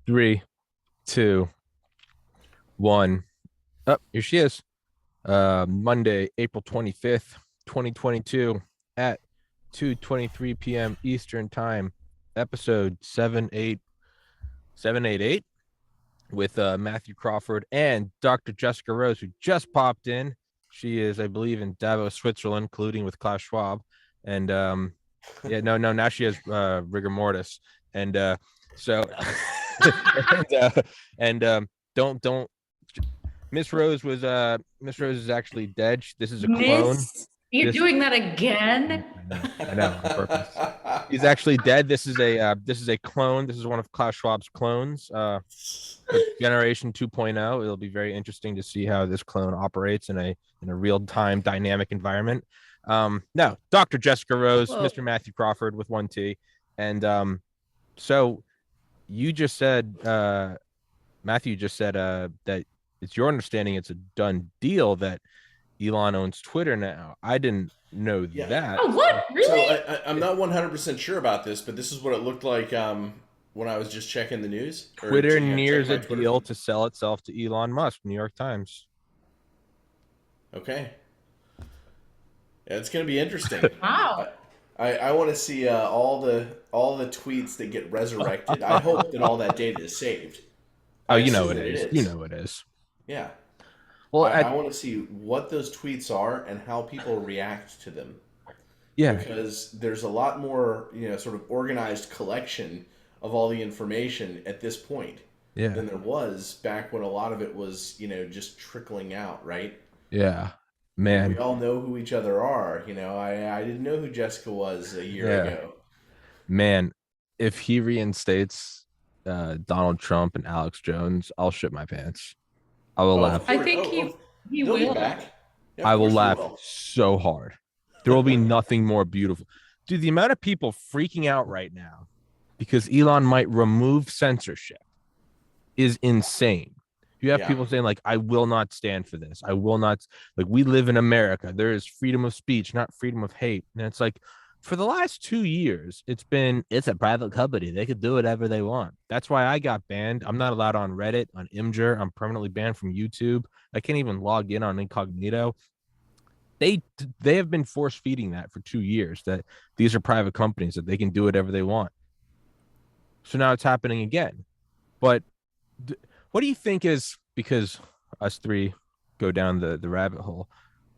Three, two, one. Oh, here she is. Monday, April 25th, 2022 at 2:23 p.m. Eastern Time. Episode 78788 with Mathew Crawford and Dr. Jessica Rose, who just popped in. She is, I believe, in Davos, Switzerland, colluding with Klaus Schwab. And yeah, no, now she has rigor mortis. And so and don't Miss Rose is actually dead. This is a clone. Miss, you're This doing that again? I know on purpose. He's actually dead. This is a clone. This is one of Klaus Schwab's clones. It's Generation 2.0. It'll be very interesting to see how this clone operates in a real-time dynamic environment. No, Dr. Jessica Rose, Whoa. Mr. Mathew Crawford with one T. And so you just said Mathew just said that it's your understanding it's a done deal that Elon owns Twitter now. I didn't know Yeah. that. Oh, what? So Really? I'm not 100% sure about this, but this is what it looked like when I was just checking the news or Twitter checking nears my a Twitter deal feed. to sell itself to Elon Musk, New York Times. Okay, yeah, it's going to be interesting. Wow. I want to see all the tweets that get resurrected. I hope that all that data is saved. Oh, I you know assume it that it is. You is. know it is. Yeah. Well, I want to see what those tweets are and how people react to them. yeah, Because there's a lot more, sort of organized collection of all the information at this point yeah, than there was back when a lot of it was, just trickling out, right? yeah, We man, all know who each other are. I didn't know who Jessica was a year yeah, ago. man. If he reinstates Donald Trump and Alex Jones, I'll shit my pants. I will Oh, of laugh. I course. think Oh, he they'll be will. back. Yeah, of I will course they laugh will. so hard. There will be nothing more beautiful. Dude, the amount of people freaking out right now because Elon might remove censorship is insane. You have Yeah. people saying, like, I will not stand for this. I will not, like, we live in America. There is freedom of speech, not freedom of hate. And it's like, for the last 2 years, it's a private company. They could do whatever they want. That's why I got banned. I'm not allowed on Reddit, on Imgur. I'm permanently banned from YouTube. I can't even log in on incognito. They they have been force feeding that for 2 years that these are private companies that they can do whatever they want. So now it's happening again. But what do you think is, because us three go down the rabbit hole?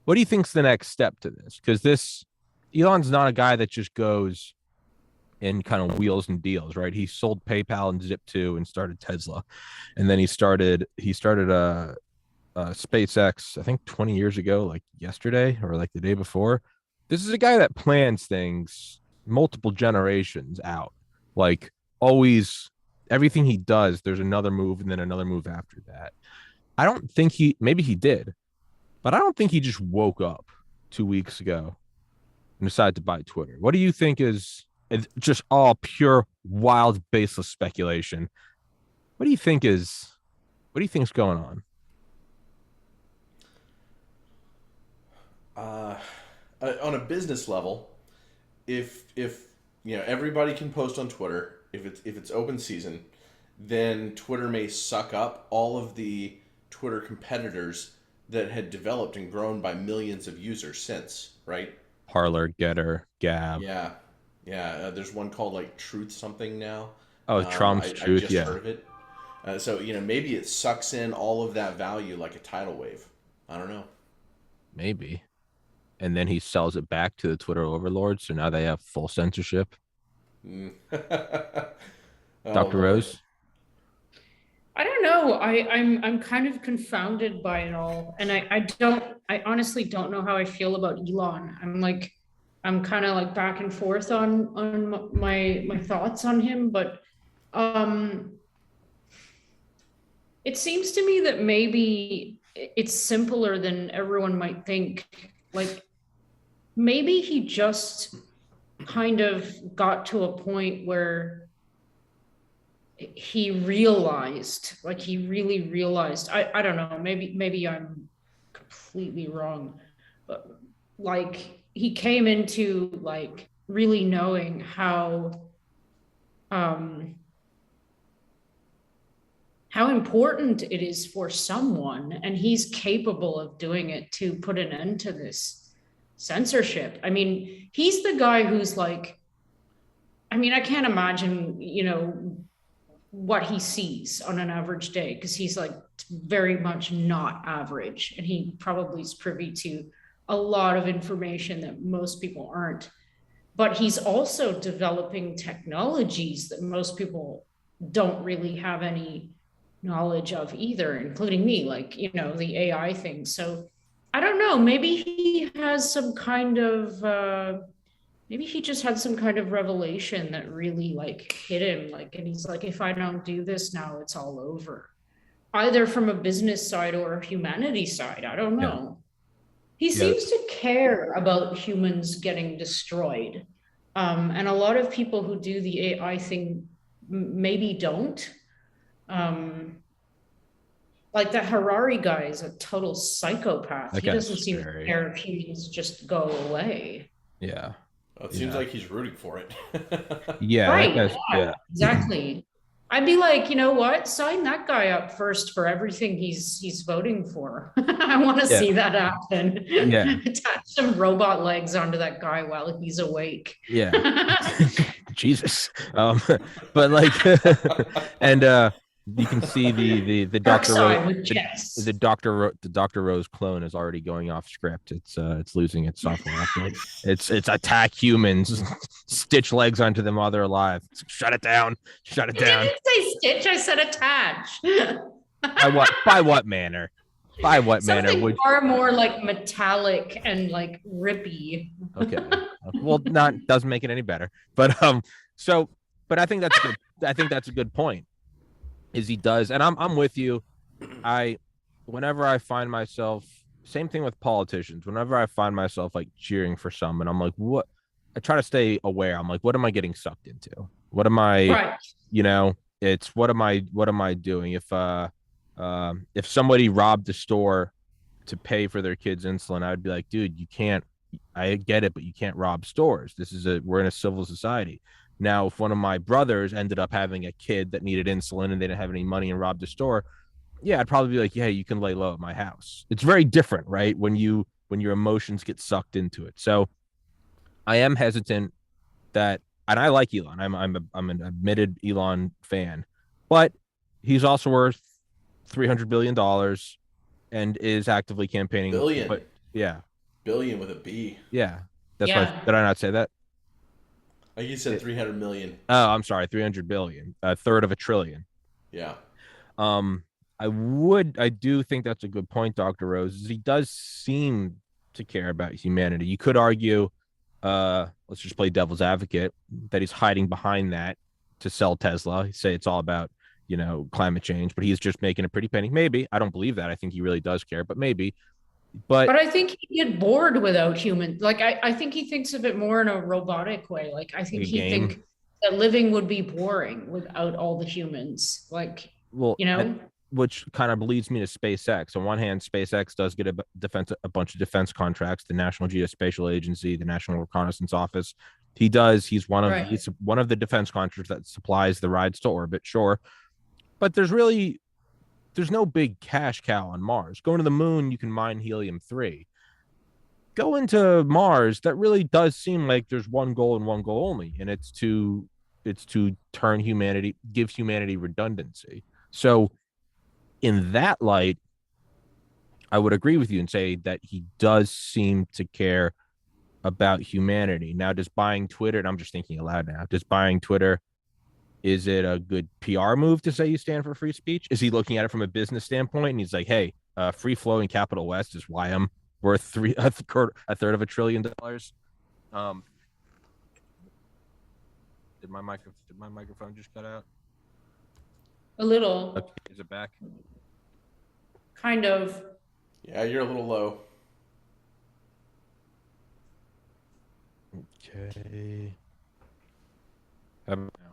What do you think's the next step to this? Because this Elon's not a guy that just goes and kind of wheels and deals, right? He sold PayPal and Zip2 and started Tesla, and then he started a SpaceX, I think 20 years ago, like yesterday or like the day before. This is a guy that plans things multiple generations out. Like, always, everything he does, there's another move and then another move after that. I don't think maybe he did, but I don't think he just woke up 2 weeks ago and decided to buy Twitter. What do you think is it's just all pure wild baseless speculation? What do you think is what do you think's going on? Uh, on a business level, if everybody can post on Twitter, if it's open season, then Twitter may suck up all of the Twitter competitors that had developed and grown by millions of users since, right? Parlor, Getter, Gab. Yeah, yeah. There's one called like Truth something now. Oh, Trump's I truth. just Yeah, heard of it. So maybe it sucks in all of that value like a tidal wave. I don't know. maybe. And then he sells it back to the Twitter overlords. So now they have full censorship. Mm. Oh Dr. Lord. Rose. I don't know. I'm kind of confounded by it all. And I honestly don't know how I feel about Elon. I'm kind of like back and forth on my thoughts on him, but um it seems to me that maybe it's simpler than everyone might think. Like maybe he just kind of got to a point where he realized, like he really realized, I don't know, maybe I'm completely wrong, but like he came into like really knowing how um how important it is for someone, and he's capable of doing it, to put an end to this censorship. I mean, he's the guy who's like, I mean, I can't imagine, what he sees on an average day, because he's like very much not average, and he probably is privy to a lot of information that most people aren't. But he's also developing technologies that most people don't really have any knowledge of either, including me, like, the AI thing. So I don't know, maybe he has some kind of maybe he just had some kind of revelation that really like hit him, like, and he's like, if I don't do this now, it's all over, either from a business side or a humanity side. I don't Yeah. know. He Yeah. seems to care about humans getting destroyed. And a lot of people who do the AI thing maybe don't. Like that Harari guy is a total psychopath. That He guy's doesn't seem to scary. care if humans just go away. Yeah. Well, it seems like he's rooting for it. Yeah. Right. That guy's, Yeah, exactly. I'd be like, you know what? Sign that guy up first for everything he's voting for. I want to Yeah. see that happen. Yeah. Attach some robot legs onto that guy while he's awake. Yeah. Jesus. But like, and you can see the Dark Dr. side Rose, with Jess. the Dr. Rose clone is already going off script. It's losing its software update. It's attack humans, stitch legs onto them while they're alive. Shut it down. Shut it down. I didn't say stitch, I said attach. By what? By what manner? By what manner Something would? far more like metallic and like rippy. Okay. Well, doesn't make it any better. But but I think that's good. I think that's a good point. Is he does, and I'm with you. Whenever I find myself, same thing with politicians. Whenever I find myself like cheering for someone, I'm like, what? I try to stay aware. I'm like, what am I getting sucked into? What am I? Right. It's what am I doing? If somebody robbed the store to pay for their kids' insulin, I would be like, dude, you can't. I get it, but you can't rob stores. We're in a civil society. Now, if one of my brothers ended up having a kid that needed insulin and they didn't have any money and robbed a store, yeah, I'd probably be like, yeah, you can lay low at my house. It's very different, right? When your emotions get sucked into it. So I am hesitant that, and I like Elon. I'm an admitted Elon fan, but he's also worth $300 billion and is actively campaigning. Billion. But yeah. Billion with a B. Yeah. That's why. Did I not say that? I think you said 300 million. Oh, I'm sorry, 300 billion, a third of a trillion. Yeah. I do think that's a good point, Dr. Rose. He does seem to care about humanity. You could argue, let's just play devil's advocate, that he's hiding behind that to sell Tesla. Say it's all about, climate change, but he's just making a pretty penny. Maybe. I don't believe that. I think he really does care, but maybe. But I think he'd get bored without humans. Like, I think he thinks of it more in a robotic way. Like, I think he'd think that living would be boring without all the humans. Like, well, which kind of leads me to SpaceX. On one hand, SpaceX does get a bunch of defense contracts, the National Geospatial Agency, the National Reconnaissance Office. He's one of the defense contractors that supplies the rides to orbit, sure. But there's no big cash cow on Mars. Going to the moon, you can mine helium-3. Going to Mars, that really does seem like there's one goal and one goal only, and it's to give humanity redundancy. So in that light, I would agree with you and say that he does seem to care about humanity. Now, does buying Twitter, and I'm just thinking aloud now, is it a good PR move to say you stand for free speech? Is he looking at it from a business standpoint and he's like, hey, free flow in Capital West is why I'm worth a third of $1 trillion? Did my microphone just cut out? A little. Okay, is it back? Kind of. Yeah, you're a little low. Okay. How about now?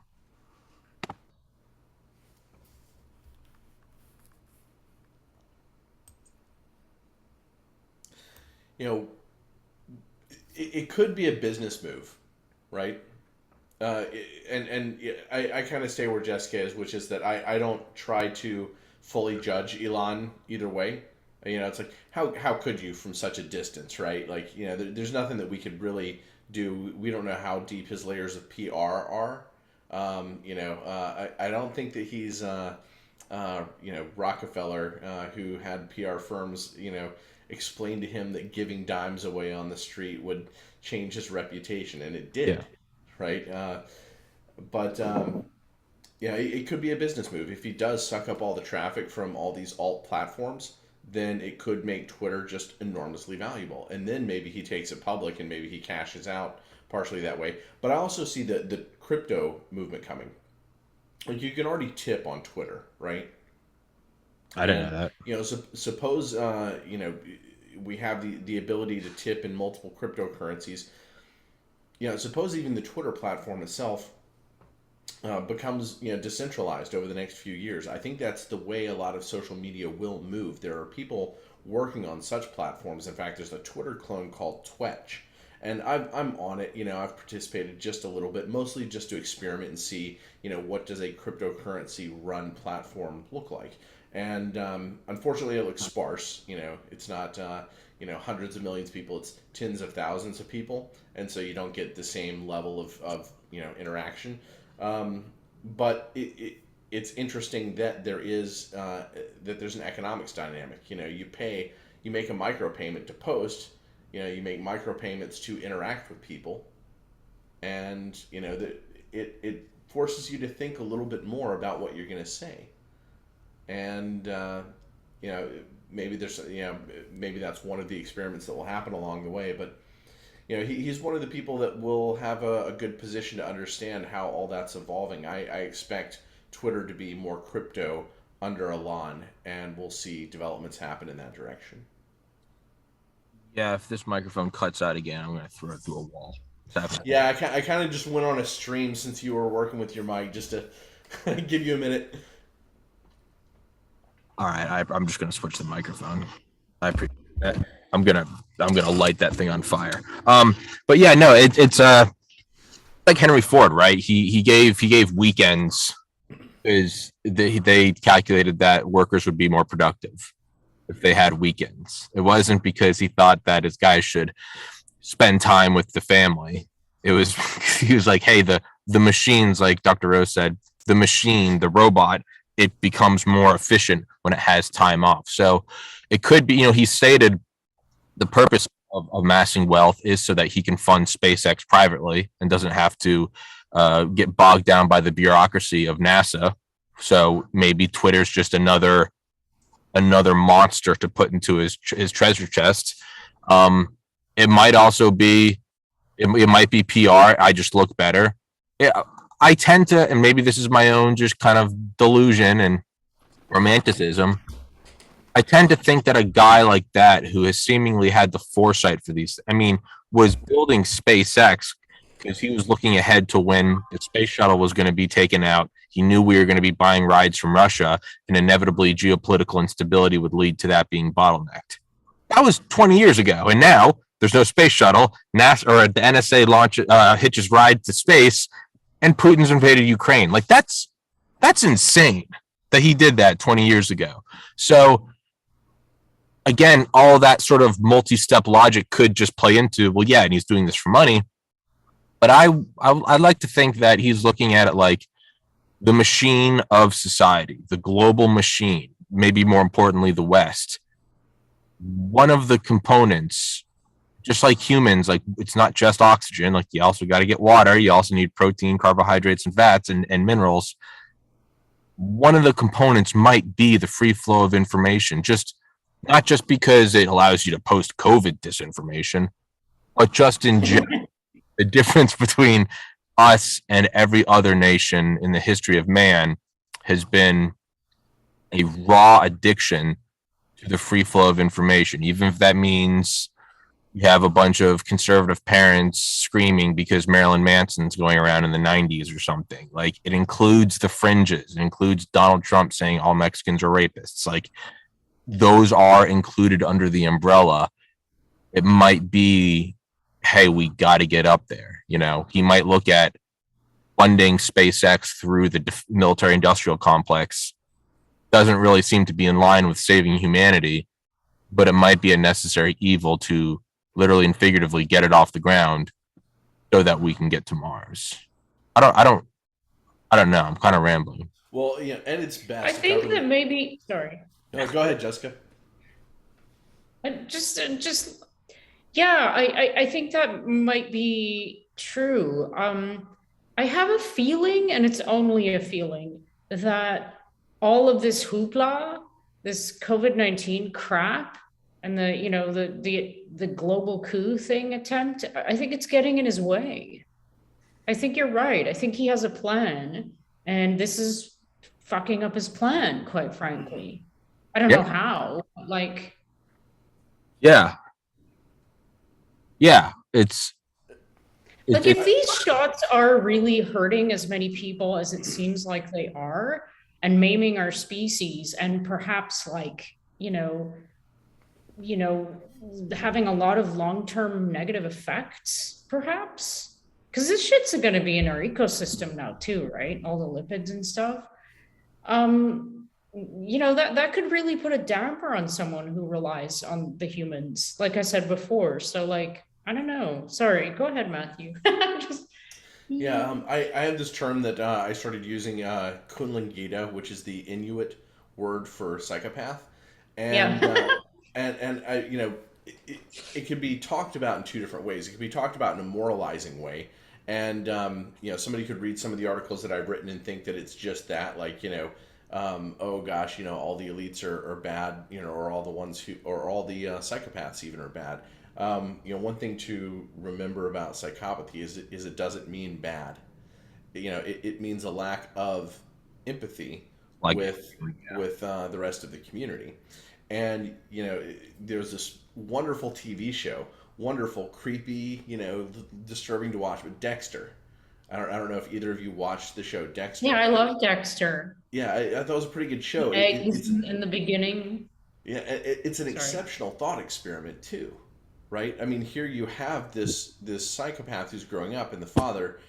It could be a business move, right? and I kind of stay where Jessica is, which is that I don't try to fully judge Elon either way. It's like how could you from such a distance, right? Like, there's nothing that we could really do. We don't know how deep his layers of PR are. I don't think that he's Rockefeller, who had PR firms, explain to him that giving dimes away on the street would change his reputation, and it did. Yeah. Right? But yeah, it could be a business move. If he does suck up all the traffic from all these alt platforms, then it could make Twitter just enormously valuable. And then maybe he takes it public and maybe he cashes out partially that way. But I also see the crypto movement coming. Like, you can already tip on Twitter, right? I didn't know that. Suppose we have the ability to tip in multiple cryptocurrencies. Suppose even the Twitter platform itself becomes decentralized over the next few years. I think that's the way a lot of social media will move. There are people working on such platforms. In fact, there's a Twitter clone called Twetch, and I'm on it. I've participated just a little bit, mostly just to experiment and see what does a cryptocurrency run platform look like. And unfortunately, it looks sparse. It's not hundreds of millions of people. It's tens of thousands of people, and so you don't get the same level of interaction. But it's interesting that there's an economics dynamic. You make a micropayment to post. You make micropayments to interact with people, and that it forces you to think a little bit more about what you're going to say. And maybe maybe that's one of the experiments that will happen along the way. But he's one of the people that will have a good position to understand how all that's evolving. I expect Twitter to be more crypto under Elon, and we'll see developments happen in that direction. Yeah, if this microphone cuts out again, I'm going to throw it through a wall. Yeah, I kind of just went on a stream since you were working with your mic, just to give you a minute. All right, I'm just gonna switch the microphone. I appreciate that. I'm gonna light that thing on fire. But yeah, no, it's like Henry Ford, right? He gave weekends. They calculated that workers would be more productive if they had weekends. It wasn't because he thought that his guys should spend time with the family. It was he was like, hey, the machines, like Dr. Rose said, the robot, it becomes more efficient when it has time off. So it could be, he stated the purpose of amassing wealth is so that he can fund SpaceX privately and doesn't have to get bogged down by the bureaucracy of NASA. So maybe Twitter's just another monster to put into his treasure chest. It might also be, it might be PR. I just look better. Yeah. I tend to, and maybe this is my own just kind of delusion and romanticism, I tend to think that a guy like that who has seemingly had the foresight for these, was building SpaceX because he was looking ahead to when the space shuttle was going to be taken out. He knew we were going to be buying rides from Russia, and inevitably geopolitical instability would lead to that being bottlenecked. That was 20 years ago, and now there's no space shuttle. NASA or the NSA hitches ride to space, and Putin's invaded Ukraine. Like, that's insane that he did that 20 years ago. So again, all that sort of multi-step logic could just play into, well, yeah, and he's doing this for money. But I'd like to think that he's looking at it like the machine of society, the global machine, maybe more importantly, the West. One of the components, just like humans, like it's not just oxygen, like you also got to get water. You also need protein, carbohydrates, and fats and minerals. One of the components might be the free flow of information, not just because it allows you to post COVID disinformation, but just in general. The difference between us and every other nation in the history of man has been a raw addiction to the free flow of information, even if that means you have a bunch of conservative parents screaming because Marilyn Manson's going around in the 90s or something. Like, it includes the fringes. It includes Donald Trump saying all Mexicans are rapists. Like, those are included under the umbrella. It might be, hey, we got to get up there. He might look at funding SpaceX through the military industrial complex doesn't really seem to be in line with saving humanity, but it might be a necessary evil to literally and figuratively get it off the ground so that we can get to Mars. I don't know. I'm kind of rambling. Well, yeah, and it's best. I think that maybe. Sorry. No, go ahead, Jessica. Just yeah, I think that might be true. I have a feeling, and it's only a feeling, that all of this hoopla, this COVID-19 crap, and the global coup thing attempt, I think it's getting in his way. I think you're right. I think he has a plan, and this is fucking up his plan, quite frankly. I don't know how. Like, yeah, it's like if these shots are really hurting as many people as it seems like they are, and maiming our species, and perhaps like, having a lot of long-term negative effects, perhaps, because this shit's going to be in our ecosystem now too, right? All the lipids and stuff. That could really put a damper on someone who relies on the humans, like I said before. So, like, I don't know. Sorry, go ahead, Matthew. I have this term that I started using, Kunlun Gita, which is the Inuit word for psychopath, and it could be talked about in two different ways. It could be talked about in a moralizing way, and somebody could read some of the articles that I've written and think that it's just that, like, oh gosh, all the elites are bad, or all the ones who, or all the psychopaths even are bad. One thing to remember about psychopathy is it doesn't mean bad. It means a lack of empathy with the rest of the community. And there's this wonderful TV show, wonderful, creepy, disturbing to watch, but Dexter. I don't know if either of you watched the show Dexter. Yeah, I love Dexter. Yeah, I thought it was a pretty good show. Eggs in the beginning. Yeah, it's an exceptional thought experiment too, right? I mean, here you have this psychopath who's growing up, and the father,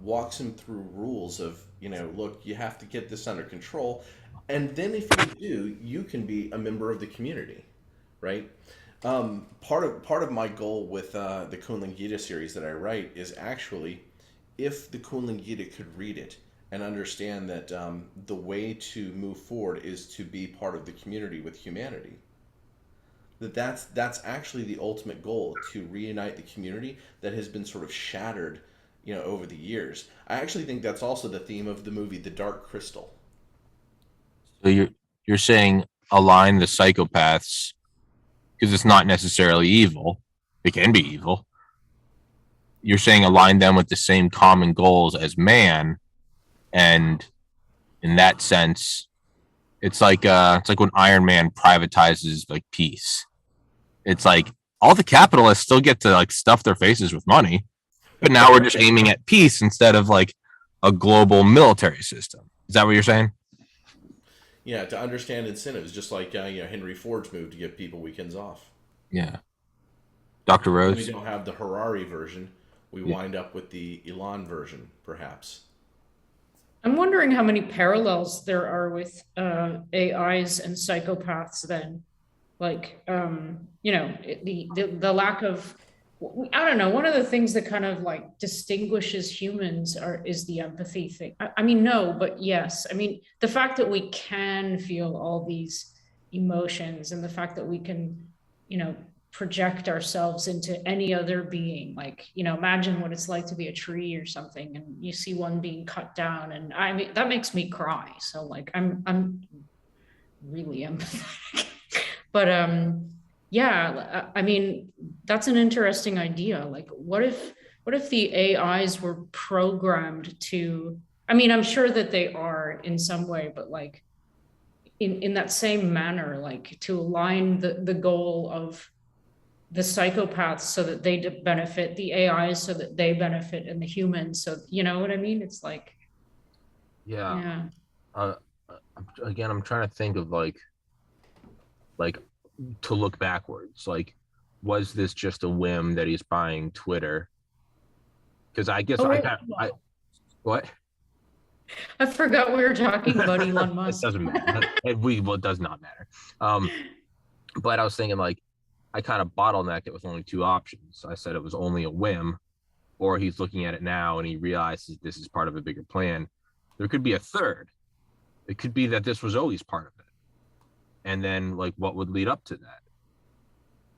walks him through rules of, look, you have to get this under control, and then if you do, you can be a member of the community, right? Part of my goal with the Kunlun Gita series that I write is actually, if the Kunlun Gita could read it and understand that the way to move forward is to be part of the community with humanity. That's actually the ultimate goal, to reunite the community that has been sort of shattered, over the years. I actually think that's also the theme of the movie The Dark Crystal. So you're saying align the psychopaths, because it's not necessarily evil. It can be evil. You're saying align them with the same common goals as man, and in that sense, it's like when Iron Man privatizes like peace. It's like all the capitalists still get to like stuff their faces with money, but now we're just aiming at peace instead of like a global military system. Is that what you're saying? Yeah, to understand incentives, just like Henry Ford's move to give people weekends off. Yeah. Dr. Rose? We don't have the Harari version. We wind up with the Elon version, perhaps. I'm wondering how many parallels there are with AIs and psychopaths then. Like, the lack of, I don't know, one of the things that kind of like distinguishes humans is the empathy thing. I mean, no, but yes. I mean, the fact that we can feel all these emotions, and the fact that we can, project ourselves into any other being. Like, imagine what it's like to be a tree or something, and you see one being cut down, and I mean, that makes me cry. So like, I'm really empathetic. But yeah, I mean, that's an interesting idea. Like, what if the AIs were programmed to, I mean, I'm sure that they are in some way, but like in that same manner, like to align the goal of the psychopaths so that they benefit, the AIs so that they benefit, and the humans. So, you know what I mean? It's like, yeah. Again, I'm trying to think of like to look backwards. Like, was this just a whim that he's buying Twitter? Because I guess What? I forgot we were talking about Elon It Musk. doesn't matter. Well, it does not matter. But I was thinking like I kind of bottlenecked it with only two options. I said it was only a whim, or he's looking at it now and he realizes this is part of a bigger plan. There could be a third. It could be that this was always part of it. And then like what would lead up to that?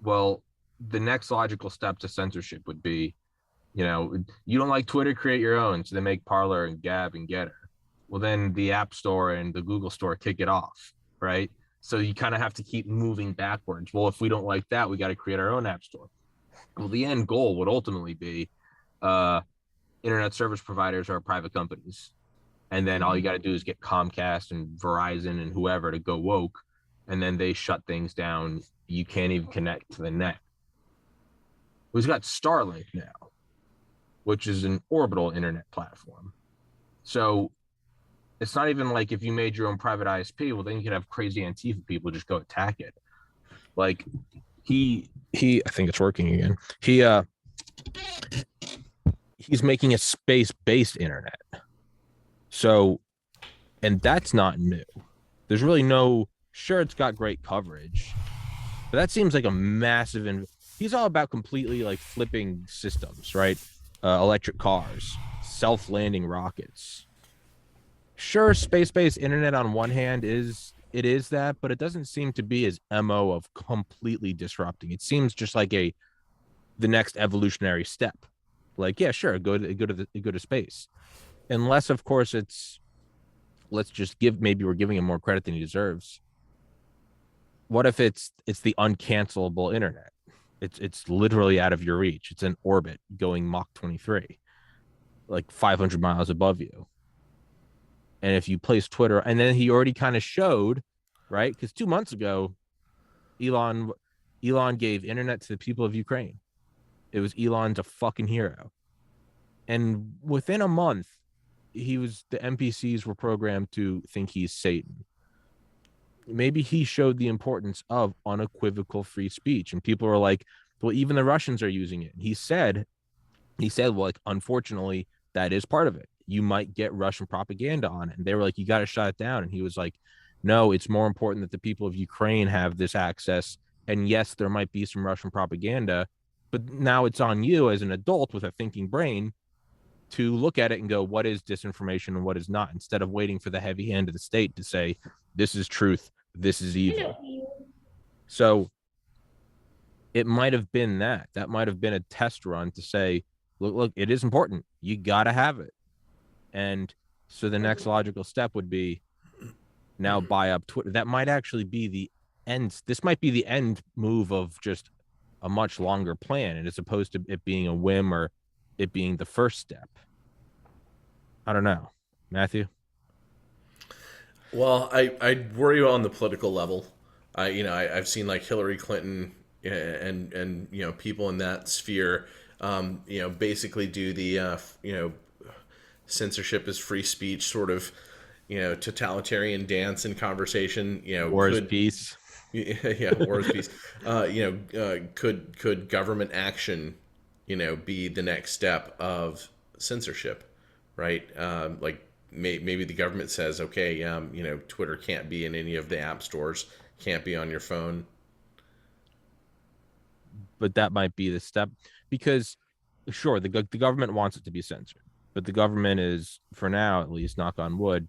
Well, the next logical step to censorship would be, you don't like Twitter, create your own. So they make Parler and Gab and Getter. Well, then the App Store and the Google Store kick it off, right? So you kind of have to keep moving backwards. Well, if we don't like that, we got to create our own App Store. Well, the end goal would ultimately be internet service providers are private companies. And then all you got to do is get Comcast and Verizon and whoever to go woke. And then they shut things down. You can't even connect to the net. We've got Starlink now, which is an orbital internet platform. So it's not even like if you made your own private ISP, well, then you could have crazy Antifa people just go attack it. Like he I think it's working again. He's making a space-based internet. So, and that's not new. There's really sure, it's got great coverage, but that seems like a massive, he's all about completely like flipping systems, right? Electric cars, self-landing rockets. Sure, space-based internet on one hand is that, but it doesn't seem to be his MO of completely disrupting. It seems just like the next evolutionary step. Like, yeah, sure, go to space. Unless, of course, let's just maybe we're giving him more credit than he deserves. What if it's the uncancelable internet? It's literally out of your reach. It's in orbit going Mach 23, like 500 miles above you. And if you place Twitter, and then he already kind of showed, right? Because 2 months ago, Elon gave internet to the people of Ukraine. It was Elon's a fucking hero. And within a month, the NPCs were programmed to think he's Satan. Maybe he showed the importance of unequivocal free speech. And people are like, well, even the Russians are using it. He said, well, like, unfortunately, that is part of it. You might get Russian propaganda on it. And they were like, you got to shut it down. And he was like, no, it's more important that the people of Ukraine have this access. And yes, there might be some Russian propaganda, but now it's on you as an adult with a thinking brain to look at it and go, what is disinformation and what is not, instead of waiting for the heavy hand of the state to say, this is truth, this is evil. So it might have been that might have been a test run to say, look, it is important. You got to have it. And so the next logical step would be now buy up Twitter. That might actually be the end. This might be the end move of just a much longer plan, and as opposed to it being a whim or it being the first step. I don't know. Matthew? Well, I worry on the political level. I've seen like Hillary Clinton and people in that sphere, basically do the censorship is free speech sort of, totalitarian dance and conversation. War is peace. Yeah, war is peace. Could government action, be the next step of censorship, right? Like maybe the government says, okay, Twitter can't be in any of the app stores, can't be on your phone. But that might be the step, because sure, the government wants it to be censored, but the government is, for now at least, knock on wood,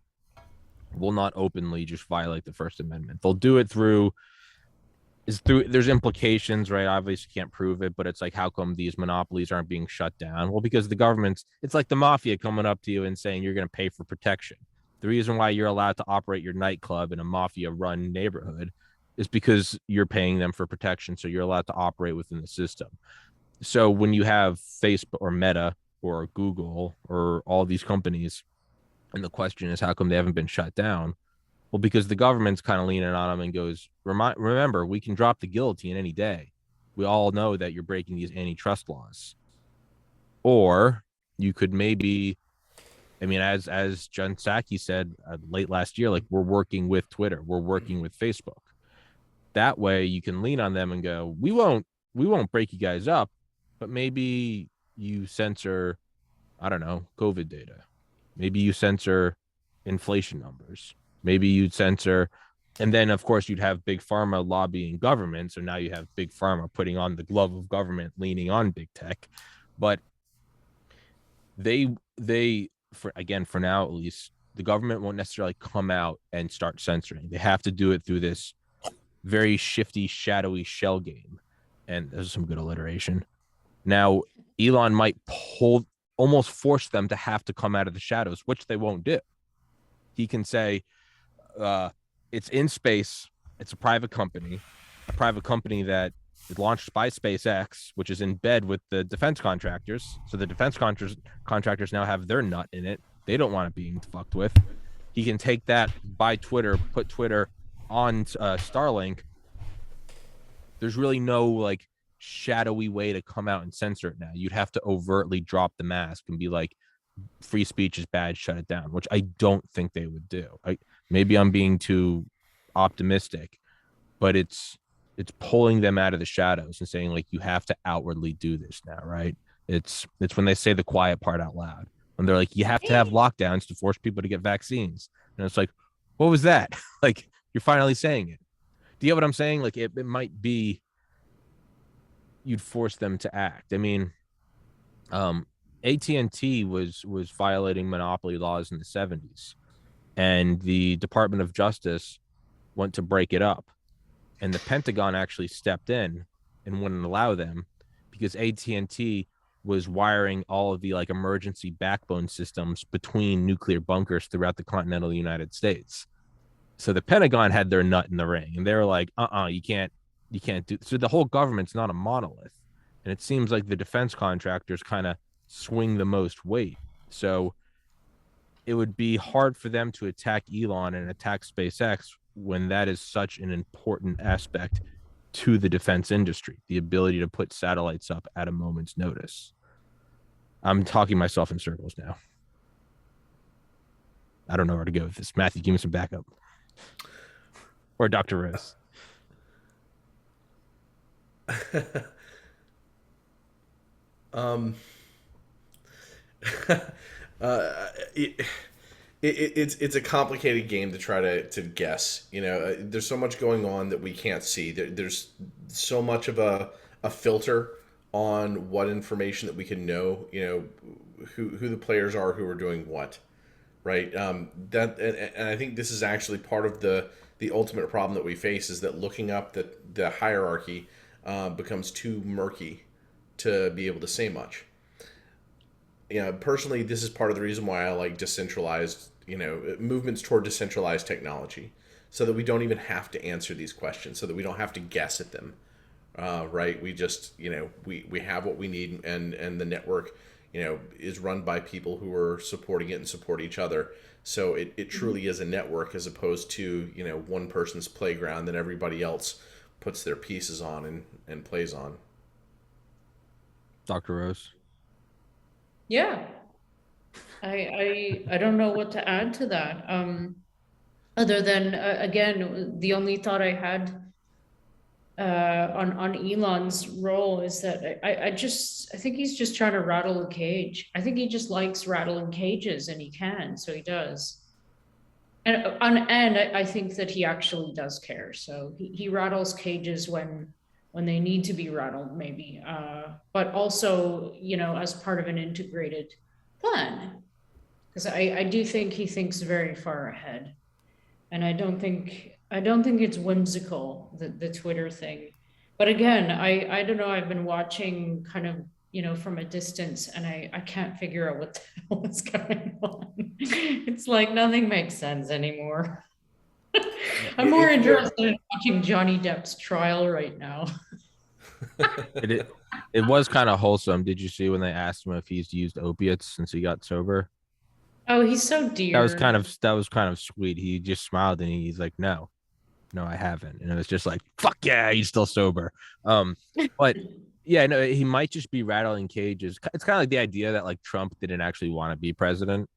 will not openly just violate the First Amendment. They'll do it through there's implications, right? Obviously can't prove it, but it's like, how come these monopolies aren't being shut down? Well, because the government's, it's like the mafia coming up to you and saying you're going to pay for protection. The reason why you're allowed to operate your nightclub in a mafia run neighborhood is because you're paying them for protection. So you're allowed to operate within the system. So when you have Facebook or Meta or Google or all these companies, and the question is, how come they haven't been shut down? Well, because the government's kind of leaning on them and goes, remember, we can drop the guillotine any day. We all know that you're breaking these antitrust laws. Or you could maybe, I mean, as Jen Psaki said late last year, like, we're working with Twitter, we're working with Facebook. That way you can lean on them and go, we won't break you guys up, but maybe you censor, I don't know, COVID data. Maybe you censor inflation numbers. Maybe you'd censor, and then of course you'd have big pharma lobbying government. So now you have big pharma putting on the glove of government, leaning on big tech. But they for now at least, the government won't necessarily come out and start censoring. They have to do it through this very shifty, shadowy shell game. And there's some good alliteration. Now, Elon might almost force them to have to come out of the shadows, which they won't do. He can say, it's in space. It's a private company that is launched by SpaceX, which is in bed with the defense contractors. So the defense contractors now have their nut in it. They don't want it being fucked with. He can take that by Twitter, put Twitter on Starlink. There's really no like shadowy way to come out and censor it now. You'd have to overtly drop the mask and be like, free speech is bad, shut it down, which I don't think they would do. Maybe I'm being too optimistic, but it's pulling them out of the shadows and saying like, you have to outwardly do this now, right? It's when they say the quiet part out loud, when they're like, you have to have lockdowns to force people to get vaccines, and it's like, what was that? Like, you're finally saying it. Do you get what I'm saying? Like, it might be you'd force them to act. I mean, AT&T was violating monopoly laws in the 70s, and the Department of Justice went to break it up, and the Pentagon actually stepped in and wouldn't allow them because AT&T was wiring all of the like emergency backbone systems between nuclear bunkers throughout the continental United States. So the Pentagon had their nut in the ring, and they were like, you can't do. So the whole government's not a monolith, and it seems like the defense contractors kind of swing the most weight. So it would be hard for them to attack Elon and attack SpaceX when that is such an important aspect to the defense industry, the ability to put satellites up at a moment's notice. I'm talking myself in circles now. I don't know where to go with this. Matthew, give me some backup. Or Dr. Rose. It's a complicated game to try to guess. You know, there's so much going on that we can't see. There's so much of a filter on what information that we can know. You know, who the players are, who are doing what, right? That and I think this is actually part of the ultimate problem that we face, is that looking up the hierarchy becomes too murky to be able to say much. Yeah, personally, this is part of the reason why I like decentralized, movements toward decentralized technology, so that we don't even have to answer these questions, so that we don't have to guess at them, right? We just, we have what we need, and the network, is run by people who are supporting it and support each other. So it truly is a network, as opposed to, one person's playground that everybody else puts their pieces on and plays on. Dr. Rose. Yeah, I don't know what to add to that. Other than again, the only thought I had on Elon's role is that I think he's just trying to rattle a cage. I think he just likes rattling cages, and he can, so he does. And I think that he actually does care. So he rattles cages when they need to be rattled, maybe, but also, as part of an integrated plan. Because I do think he thinks very far ahead, and I don't think it's whimsical, the Twitter thing. But again, I don't know. I've been watching kind of, from a distance, and I can't figure out what the hell is going on. It's like nothing makes sense anymore. I'm more interested in watching Johnny Depp's trial right now. It was kind of wholesome. Did you see when they asked him if he's used opiates since he got sober? Oh, he's so dear. That was kind of sweet. He just smiled and he's like, no, I haven't. And it was just like, fuck yeah, he's still sober. But yeah, no, he might just be rattling cages. It's kind of like the idea that like Trump didn't actually want to be president,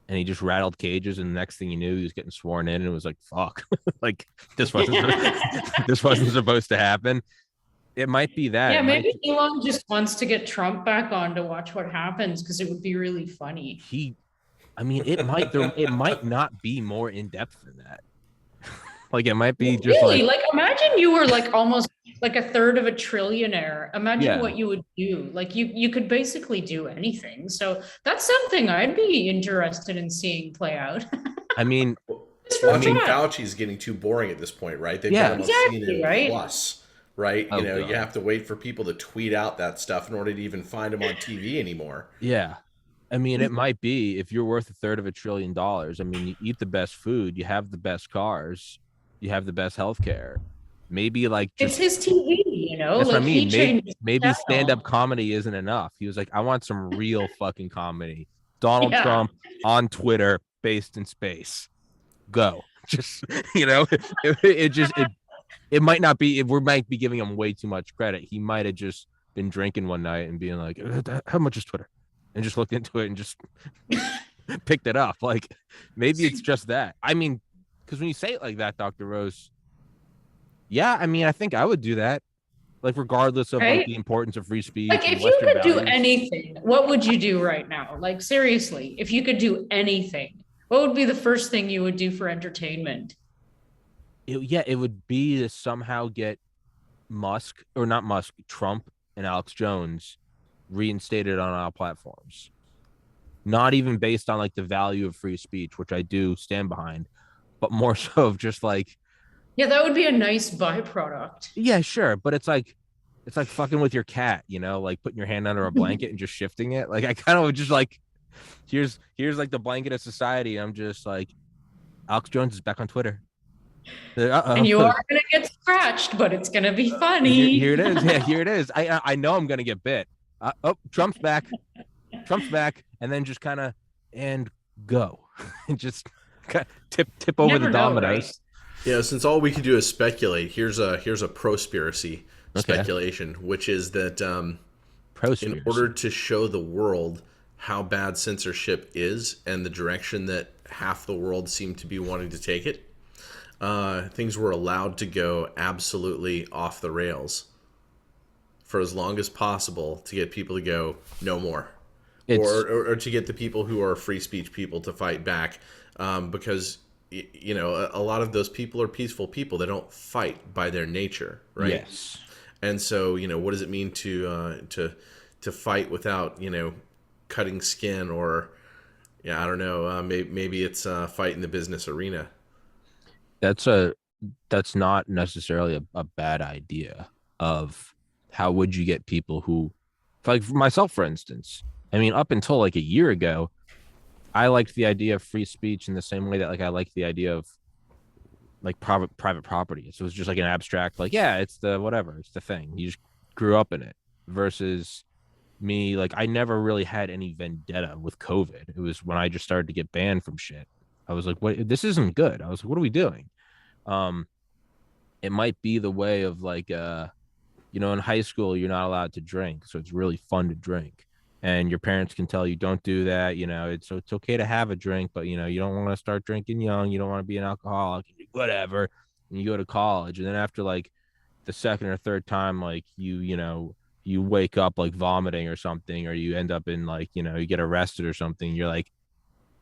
and he just rattled cages, and the next thing you knew, he was getting sworn in, and it was like, fuck, like this wasn't supposed to happen. It might be that. Yeah, maybe Elon just wants to get Trump back on to watch what happens, because it would be really funny. I mean, it might not be more in depth than that. Like it might be just Really, like, like imagine you were like almost like a third of a trillionaire. Imagine yeah. what you would do. Like you could basically do anything. So that's something I'd be interested in seeing play out. I mean, Just Well, for I mean, we, fun. Fauci's getting too boring at this point, right? They've got yeah. him on Exactly, CNN right? Plus, right? Oh You god. have to wait for people to tweet out that stuff in order to even find him on TV anymore. Yeah. I mean, it might be if you're worth a third of $1 trillion. I mean, you eat the best food, you have the best cars, you have the best healthcare. Maybe like It's just his TV, you know, that's what I like he mean. Maybe changed the maybe stand-up channel. comedy isn't enough. He was like, I want some real fucking comedy. Donald Yeah. Trump on Twitter, based in space. Go. Just it might not be, if we might be giving him way too much credit. He might have just been drinking one night and being like, how much is Twitter? And just looked into it and just picked it up. Like maybe it's just that. I mean, because when you say it like that, Dr. Rose, yeah, I mean, I think I would do that. Like regardless of like Right? the importance of free speech Like and if you Western could do values. anything, what would you do right now? Like seriously, if you could do anything, what would be the first thing you would do for entertainment? It would be to somehow get Musk, or not Musk, Trump and Alex Jones reinstated on our platforms. Not even based on like the value of free speech, which I do stand behind, but more so of just like, Yeah, that would be a nice byproduct. yeah, sure, but it's like fucking with your cat, you know, like putting your hand under a blanket and just shifting it. Like I kind of would just like, here's like the blanket of society. I'm just like, Alex Jones is back on Twitter. And you Uh-oh. are going to get scratched, but it's going to be Here funny. it is. Yeah, here it is. I know I'm gonna get bit. Oh, Trump's back. Trump's back, and then just kind of and go, and just tip You over the never know, right? dominoes. Since all we can do is speculate, here's a prospiracy Okay, speculation, which is that in prospiracy. order to show the world how bad censorship is and the direction that half the world seem to be wanting to take it, things were allowed to go absolutely off the rails for as long as possible to get people to go no more, It's or to get the people who are free speech people to fight back, because a lot of those people are peaceful people. They don't fight by their nature, right? yes. And so what does it mean to fight without cutting skin, or I don't know, maybe it's fight in the business arena. That's that's not necessarily a bad idea of how would you get people who, like for myself, for instance. I mean, up until like a year ago, I liked the idea of free speech in the same way that like I liked the idea of like private property. So it was just like an abstract, like, yeah, it's the whatever, it's the thing. You just grew up in it. Versus me, like I never really had any vendetta with COVID. It was when I just started to get banned from shit. I was like, what, this isn't good. I was like, what are we doing? Um, it might be the way of like in high school you're not allowed to drink, so it's really fun to drink. And your parents can tell you don't do that, it's okay to have a drink, but you don't want to start drinking young, you don't want to be an alcoholic, whatever. And you go to college, and then after like the second or third time, like you wake up like vomiting or something, or you end up in like, you get arrested or something, you're like,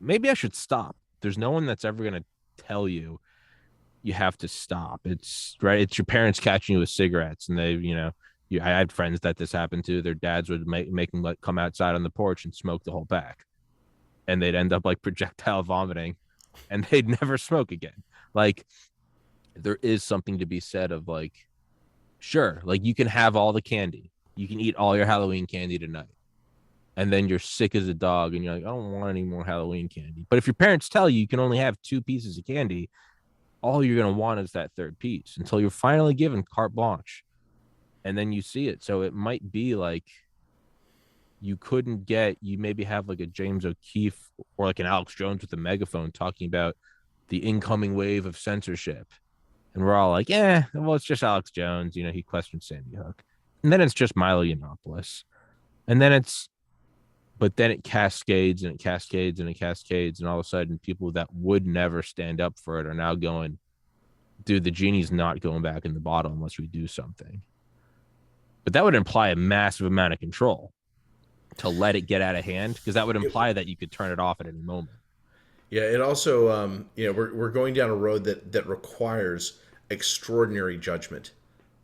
maybe I should stop. There's no one that's ever going to tell you you have to stop. It's right. It's your parents catching you with cigarettes, and I had friends that this happened to. Their dads would make them like come outside on the porch and smoke the whole pack, and they'd end up like projectile vomiting, and they'd never smoke again. Like there is something to be said of like, sure, like you can have all the candy, you can eat all your Halloween candy tonight, and then you're sick as a dog, and you're like, I don't want any more Halloween candy. But if your parents tell you you can only have 2 pieces of candy, all you're going to want is that third piece until you're finally given carte blanche, and then you see it. So it might be like you maybe have like a James O'Keefe or like an Alex Jones with a megaphone talking about the incoming wave of censorship. And we're all like, yeah, well, it's just Alex Jones. He questioned Sandy Hook. And then it's just Milo Yiannopoulos. And then but then it cascades and it cascades and it cascades. And all of a sudden, people that would never stand up for it are now going, dude, the genie's not going back in the bottle unless we do something. But that would imply a massive amount of control to let it get out of hand, because that would imply that you could turn it off at any moment. Yeah, it also, we're going down a road that requires extraordinary judgment,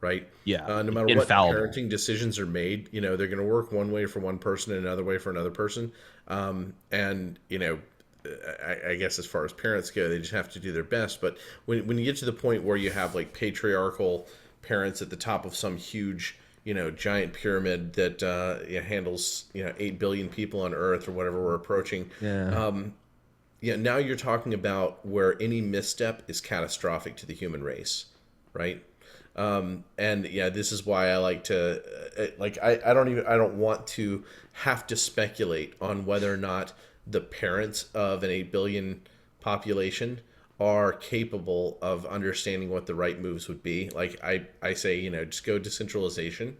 right? Yeah, No matter what infallible. parenting decisions are made, they're going to work one way for one person and another way for another person. And I guess as far as parents go, they just have to do their best. But when you get to the point where you have like patriarchal parents at the top of some huge, giant pyramid that handles 8 billion people on Earth or whatever we're approaching, Yeah. now you're talking about where any misstep is catastrophic to the human race, right? And yeah, this is why I like to I don't want to have to speculate on whether or not the parents of an 8 billion population are capable of understanding what the right moves would be. Like I say, just go decentralization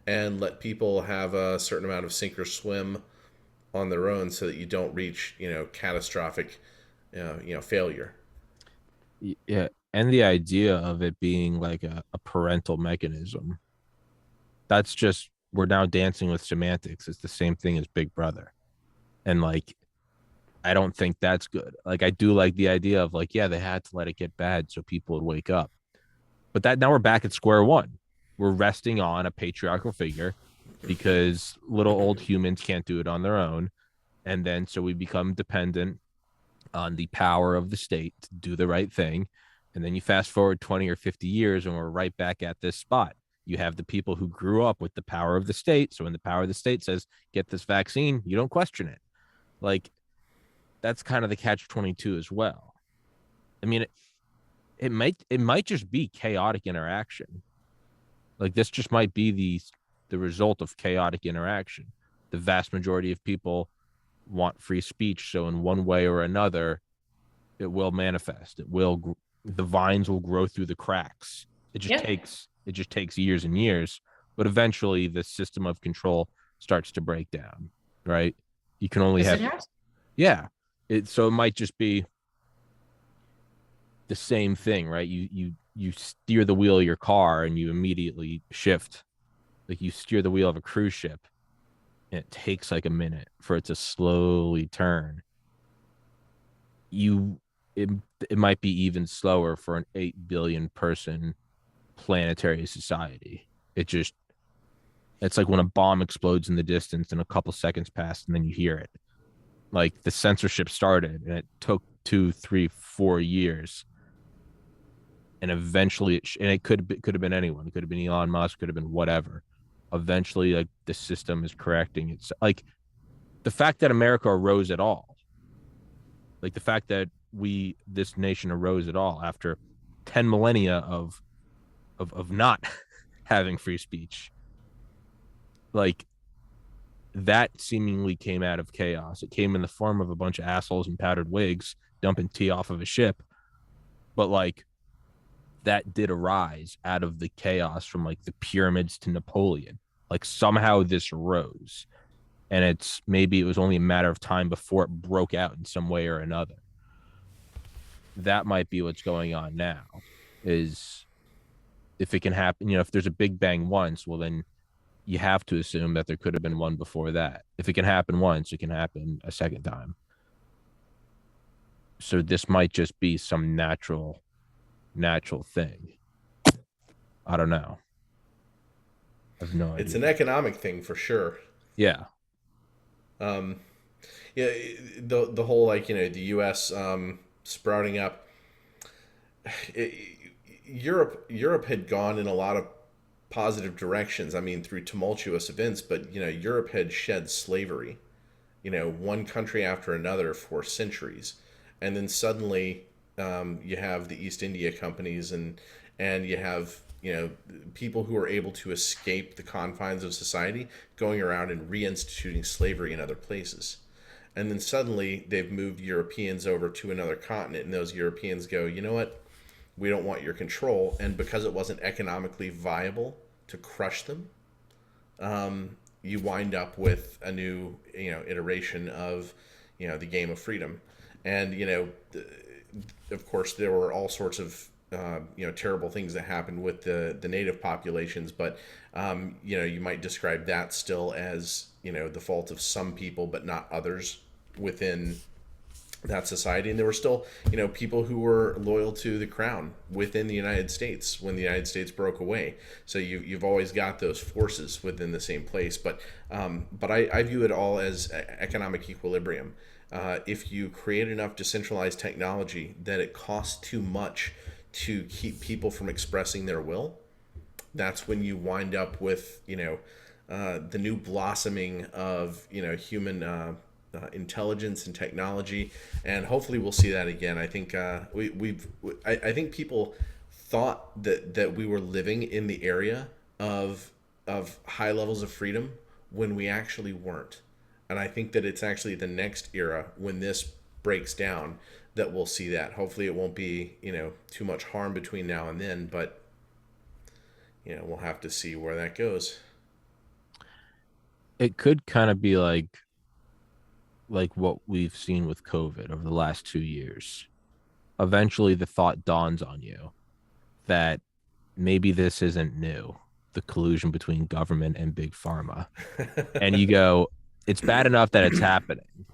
and let people have a certain amount of sink or swim on their own so that you don't reach, catastrophic, failure. Yeah. And the idea of it being like a parental mechanism, that's just, we're now dancing with semantics. It's the same thing as Big Brother. And like, I don't think that's good. Like, I do like the idea of like, yeah, they had to let it get bad so people would wake up. But that, now we're back at square one. We're resting on a patriarchal figure because little old humans can't do it on their own. And then so we become dependent on the power of the state to do the right thing. And then you fast forward 20 or 50 years and we're right back at this spot. You have the people who grew up with the power of the state. So when the power of the state says, get this vaccine, you don't question it. Like, that's kind of the catch 22 as well. I mean, it might just be chaotic interaction. Like, this just might be the result of chaotic interaction. The vast majority of people want free speech, so in one way or another, it will manifest. The vines will grow through the cracks. Yeah, It just takes years and years, but eventually the system of control starts to break down, right? You can only because it have, has. yeah. So it might just be the same thing, right? You steer the wheel of your car and you immediately shift. Like, you steer the wheel of a cruise ship and it takes like a minute for it to slowly turn. you it, it might be even slower for an 8 billion person planetary society. It's like when a bomb explodes in the distance and a couple seconds pass and then you hear it. Like, the censorship started and it took 2, 3, 4 years, and eventually and it could have been anyone. It could have been Elon Musk, could have been whatever. Eventually, like, the system is correcting. It's like the fact that America arose at all, like the fact that this nation arose at all after 10 millennia of not having free speech, like, that seemingly came out of chaos. It came in the form of a bunch of assholes in powdered wigs dumping tea off of a ship, but like, that did arise out of the chaos from like the pyramids to Napoleon. Like, somehow this rose, and maybe it was only a matter of time before it broke out in some way or another. That might be what's going on now. Is if it can happen, if there's a big bang once, well, then you have to assume that there could have been one before that. If it can happen once, it can happen a second time. So this might just be some natural thing. I don't know. I have no It's idea. an economic thing for sure. Yeah. Um, yeah, the whole, like, the U.S. Sprouting up. It, Europe had gone in a lot of positive directions. I mean, through tumultuous events, but Europe had shed slavery, one country after another for centuries, and then suddenly you have the East India companies, and you have people who are able to escape the confines of society going around and reinstituting slavery in other places. And then suddenly they've moved Europeans over to another continent, and those Europeans go, you know what? We don't want your control. And because it wasn't economically viable to crush them, you wind up with a new, iteration of, the game of freedom. And, of course, there were all sorts of, terrible things that happened with the native populations. But, you might describe that still as, the fault of some people, but not others within that society, and there were still, people who were loyal to the crown within the United States when the United States broke away. So you've always got those forces within the same place, but I view it all as economic equilibrium. If you create enough decentralized technology that it costs too much to keep people from expressing their will, that's when you wind up with the new blossoming of human intelligence and technology, and hopefully we'll see that again. I think I think people thought that we were living in the area of high levels of freedom when we actually weren't, and I think that it's actually the next era when this breaks down that we'll see that. Hopefully it won't be too much harm between now and then, but we'll have to see where that goes. It could kind of be like what we've seen with COVID over the last 2 years. Eventually, the thought dawns on you that maybe this isn't new, the collusion between government and big pharma. And you go, it's bad enough that it's happening.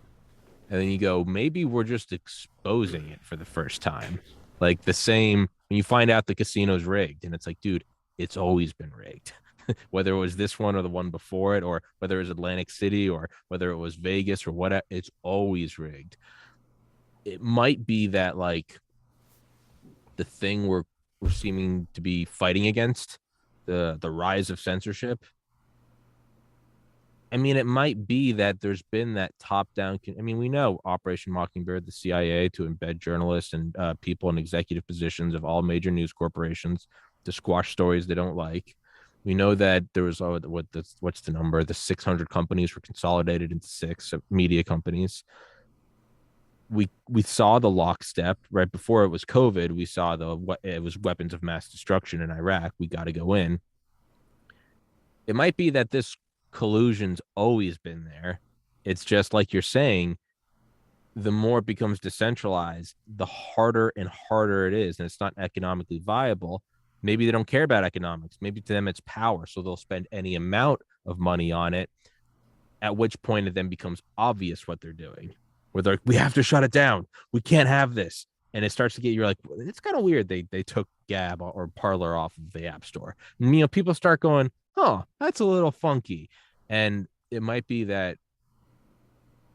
And then you go, maybe we're just exposing it for the first time. Like the same when you find out the casino's rigged, and it's like, dude, it's always been rigged. Whether it was this one or the one before it, or whether it was Atlantic City or whether it was Vegas or whatever, it's always rigged. It might be that like the thing we're seeming to be fighting against, the rise of censorship. I mean, it might be that there's been that top down. I mean, we know Operation Mockingbird, the CIA, to embed journalists and people in executive positions of all major news corporations to squash stories they don't like. We know that there was what's the number? The 600 companies were consolidated into six media companies. We saw the lockstep right before it was COVID. We saw it was weapons of mass destruction in Iraq. We got to go in. It might be that this collusion's always been there. It's just like you're saying, the more it becomes decentralized, the harder and harder it is, and it's not economically viable. Maybe they don't care about economics. Maybe to them it's power, so they'll spend any amount of money on it, at which point it then becomes obvious what they're doing, where they're like, we have to shut it down. We can't have this. And it starts to get, you're like, it's kind of weird. They took Gab or Parler off of the App Store. And, people start going, oh, that's a little funky. And it might be that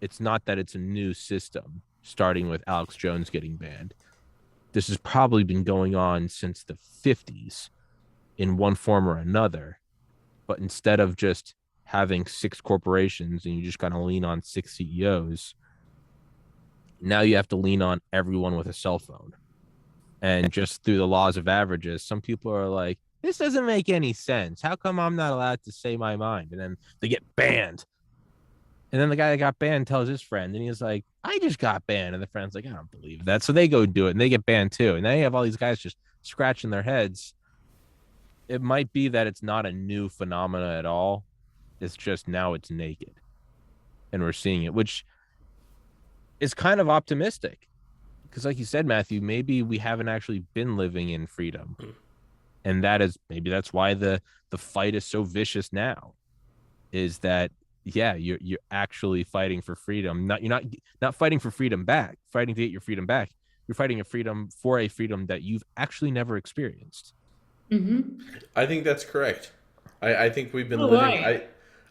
it's not that it's a new system, starting with Alex Jones getting banned. This has probably been going on since the 50s in one form or another. But instead of just having six corporations and you just kind of lean on six CEOs, now you have to lean on everyone with a cell phone. And just through the laws of averages, some people are like, this doesn't make any sense. How come I'm not allowed to say my mind? And then they get banned. And then the guy that got banned tells his friend, and he's like, I just got banned. And the friend's like, I don't believe that. So they go do it, and they get banned too. And then you have all these guys just scratching their heads. It might be that it's not a new phenomena at all. It's just now it's naked. And we're seeing it, which is kind of optimistic. Because like you said, Matthew, maybe we haven't actually been living in freedom. And maybe that's why the fight is so vicious now, is that you're actually fighting for freedom. You're not fighting for freedom back, fighting to get your freedom back. You're fighting for a freedom that you've actually never experienced. Mm-hmm. I think that's correct. I think we've been living. Right.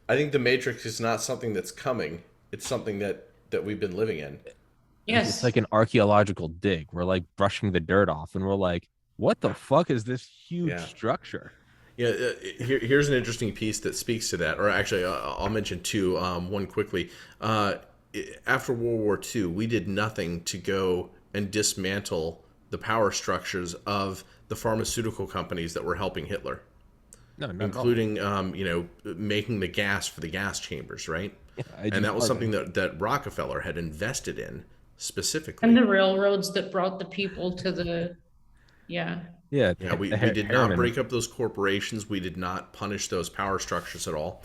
I think the Matrix is not something that's coming. It's something that we've been living in. Yes. It's like an archaeological dig. We're like brushing the dirt off, and we're like, what the fuck is this huge structure? Yeah, here's an interesting piece that speaks to that. Or actually, I'll mention two. One quickly. After World War II, we did nothing to go and dismantle the power structures of the pharmaceutical companies that were helping Hitler. No, including making the gas for the gas chambers, right? Yeah, and that was something that Rockefeller had invested in specifically. And the railroads that brought the people to the we did not break up those corporations. We did not punish those power structures at all.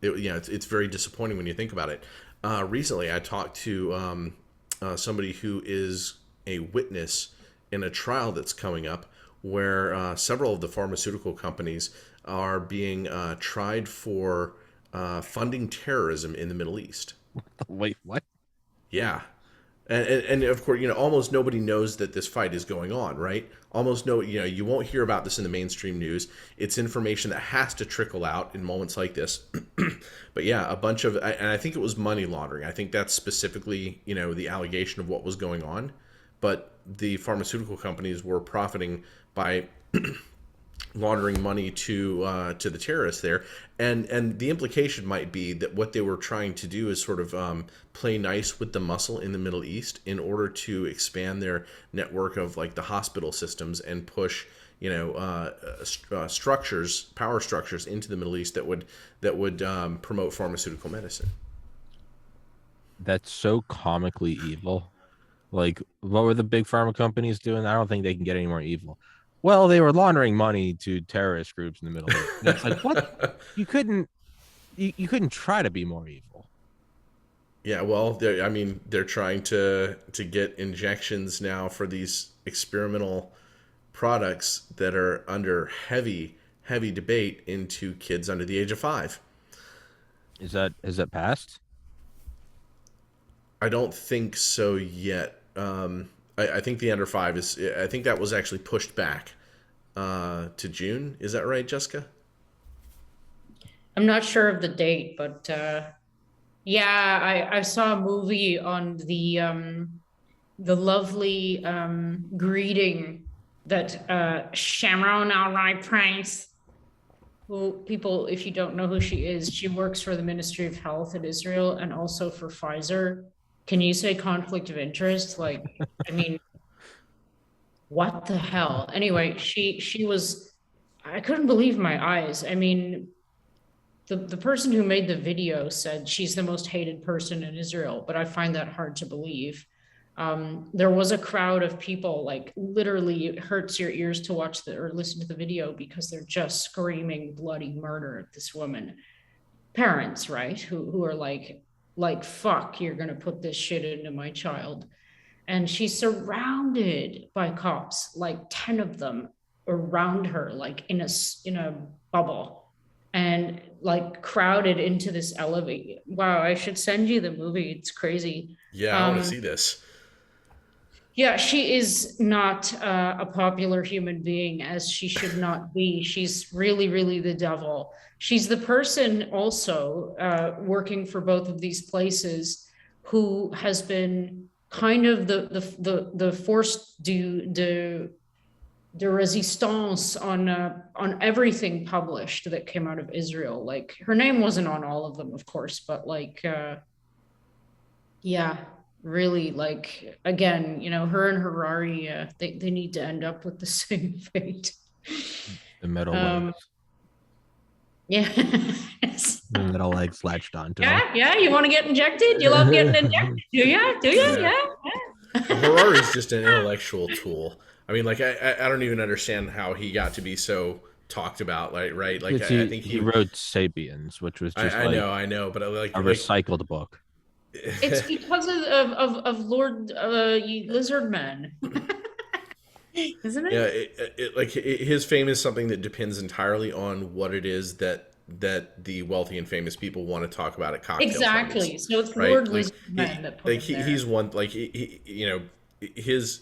It's very disappointing when you think about it. Recently, I talked to somebody who is a witness in a trial that's coming up, where several of the pharmaceutical companies are being tried for funding terrorism in the Middle East. Wait, what? Yeah. And of course, almost nobody knows that this fight is going on, right? Almost no, you won't hear about this in the mainstream news. It's information that has to trickle out in moments like this. But yeah, a bunch of, and I think it was money laundering. I think that's specifically, the allegation of what was going on. But the pharmaceutical companies were profiting by laundering money to the terrorists there, and the implication might be that what they were trying to do is sort of play nice with the muscle in the Middle East in order to expand their network of like the hospital systems and push structures, power structures into the Middle East that would promote pharmaceutical medicine. That's so comically evil. Like, what were the big pharma companies doing? I don't think they can get any more evil. Well, they were laundering money to terrorist groups in the Middle East. And it's like, what? You couldn't try to be more evil. Yeah, well, they're trying to get injections now for these experimental products that are under heavy debate into kids under the age of 5. Has that passed? I don't think so yet. I think the under 5 is. I think that was actually pushed back to June. Is that right, Jessica? I'm not sure of the date, but yeah, I saw a movie on the lovely greeting that Sharon Alright Price, who people, if you don't know who she is, she works for the Ministry of Health in Israel and also for Pfizer. Can you say conflict of interest? Like, I mean, what the hell? Anyway, she was, I couldn't believe my eyes. I mean, the person who made the video said she's the most hated person in Israel, but I find that hard to believe. There was a crowd of people, like literally it hurts your ears to watch or listen to the video because they're just screaming bloody murder at this woman. Parents, right? Who are like, fuck, you're gonna put this shit into my child. And she's surrounded by cops, like 10 of them around her, like in a bubble, and like crowded into this elevator. Wow, I should send you the movie. It's crazy. Yeah, I want to see this. Yeah, she is not a popular human being, as she should not be. She's really, really the devil. She's the person also working for both of these places who has been kind of the force de resistance on everything published that came out of Israel. Like her name wasn't on all of them, of course, but like yeah, really, like again, her and Harari, they need to end up with the same fate. The metal legs. Yeah. The metal legs latched onto Yeah, him. yeah. You want to get injected? You love getting injected? Do you? Yeah. Harari's just an intellectual tool. I mean, like I don't even understand how he got to be so talked about, like, right? Like I think he wrote *Sapiens*, which was just I know, but like a recycled book. It's because of Lord Lizardman. Isn't it? Yeah, his fame is something that depends entirely on what it is that the wealthy and famous people want to talk about at cocktail exactly parties, so it's right? Lord Like, Lizardman that put him there. he's one, like his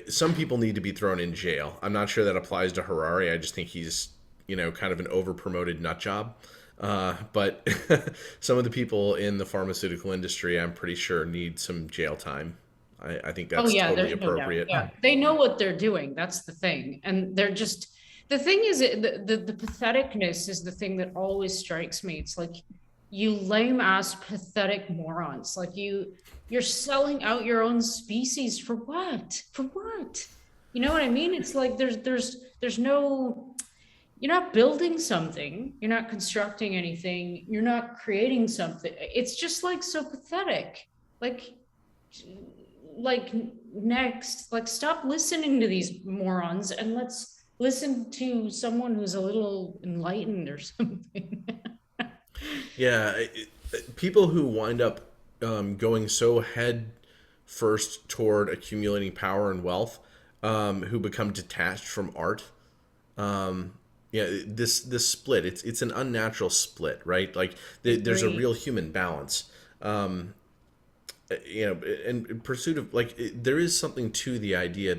some people need to be thrown in jail. I'm not sure that applies to Harari. I just think he's kind of an over promoted nut job. But some of the people in the pharmaceutical industry, I'm pretty sure, need some jail time. I think that's totally appropriate. No doubt. Yeah, they know what they're doing. That's the thing. And they're just, the thing is, the patheticness is the thing that always strikes me. It's like, you lame ass pathetic morons. Like you're selling out your own species for what? For what? You know what I mean? It's like there's no, you're not building something, you're not constructing anything, you're not creating something. It's just like so pathetic. Like next, like stop listening to these morons and let's listen to someone who's a little enlightened or something. Yeah, people who wind up going so head first toward accumulating power and wealth, who become detached from art. Yeah, this split, it's an unnatural split, right? Like there's a real human balance. in pursuit of like there is something to the idea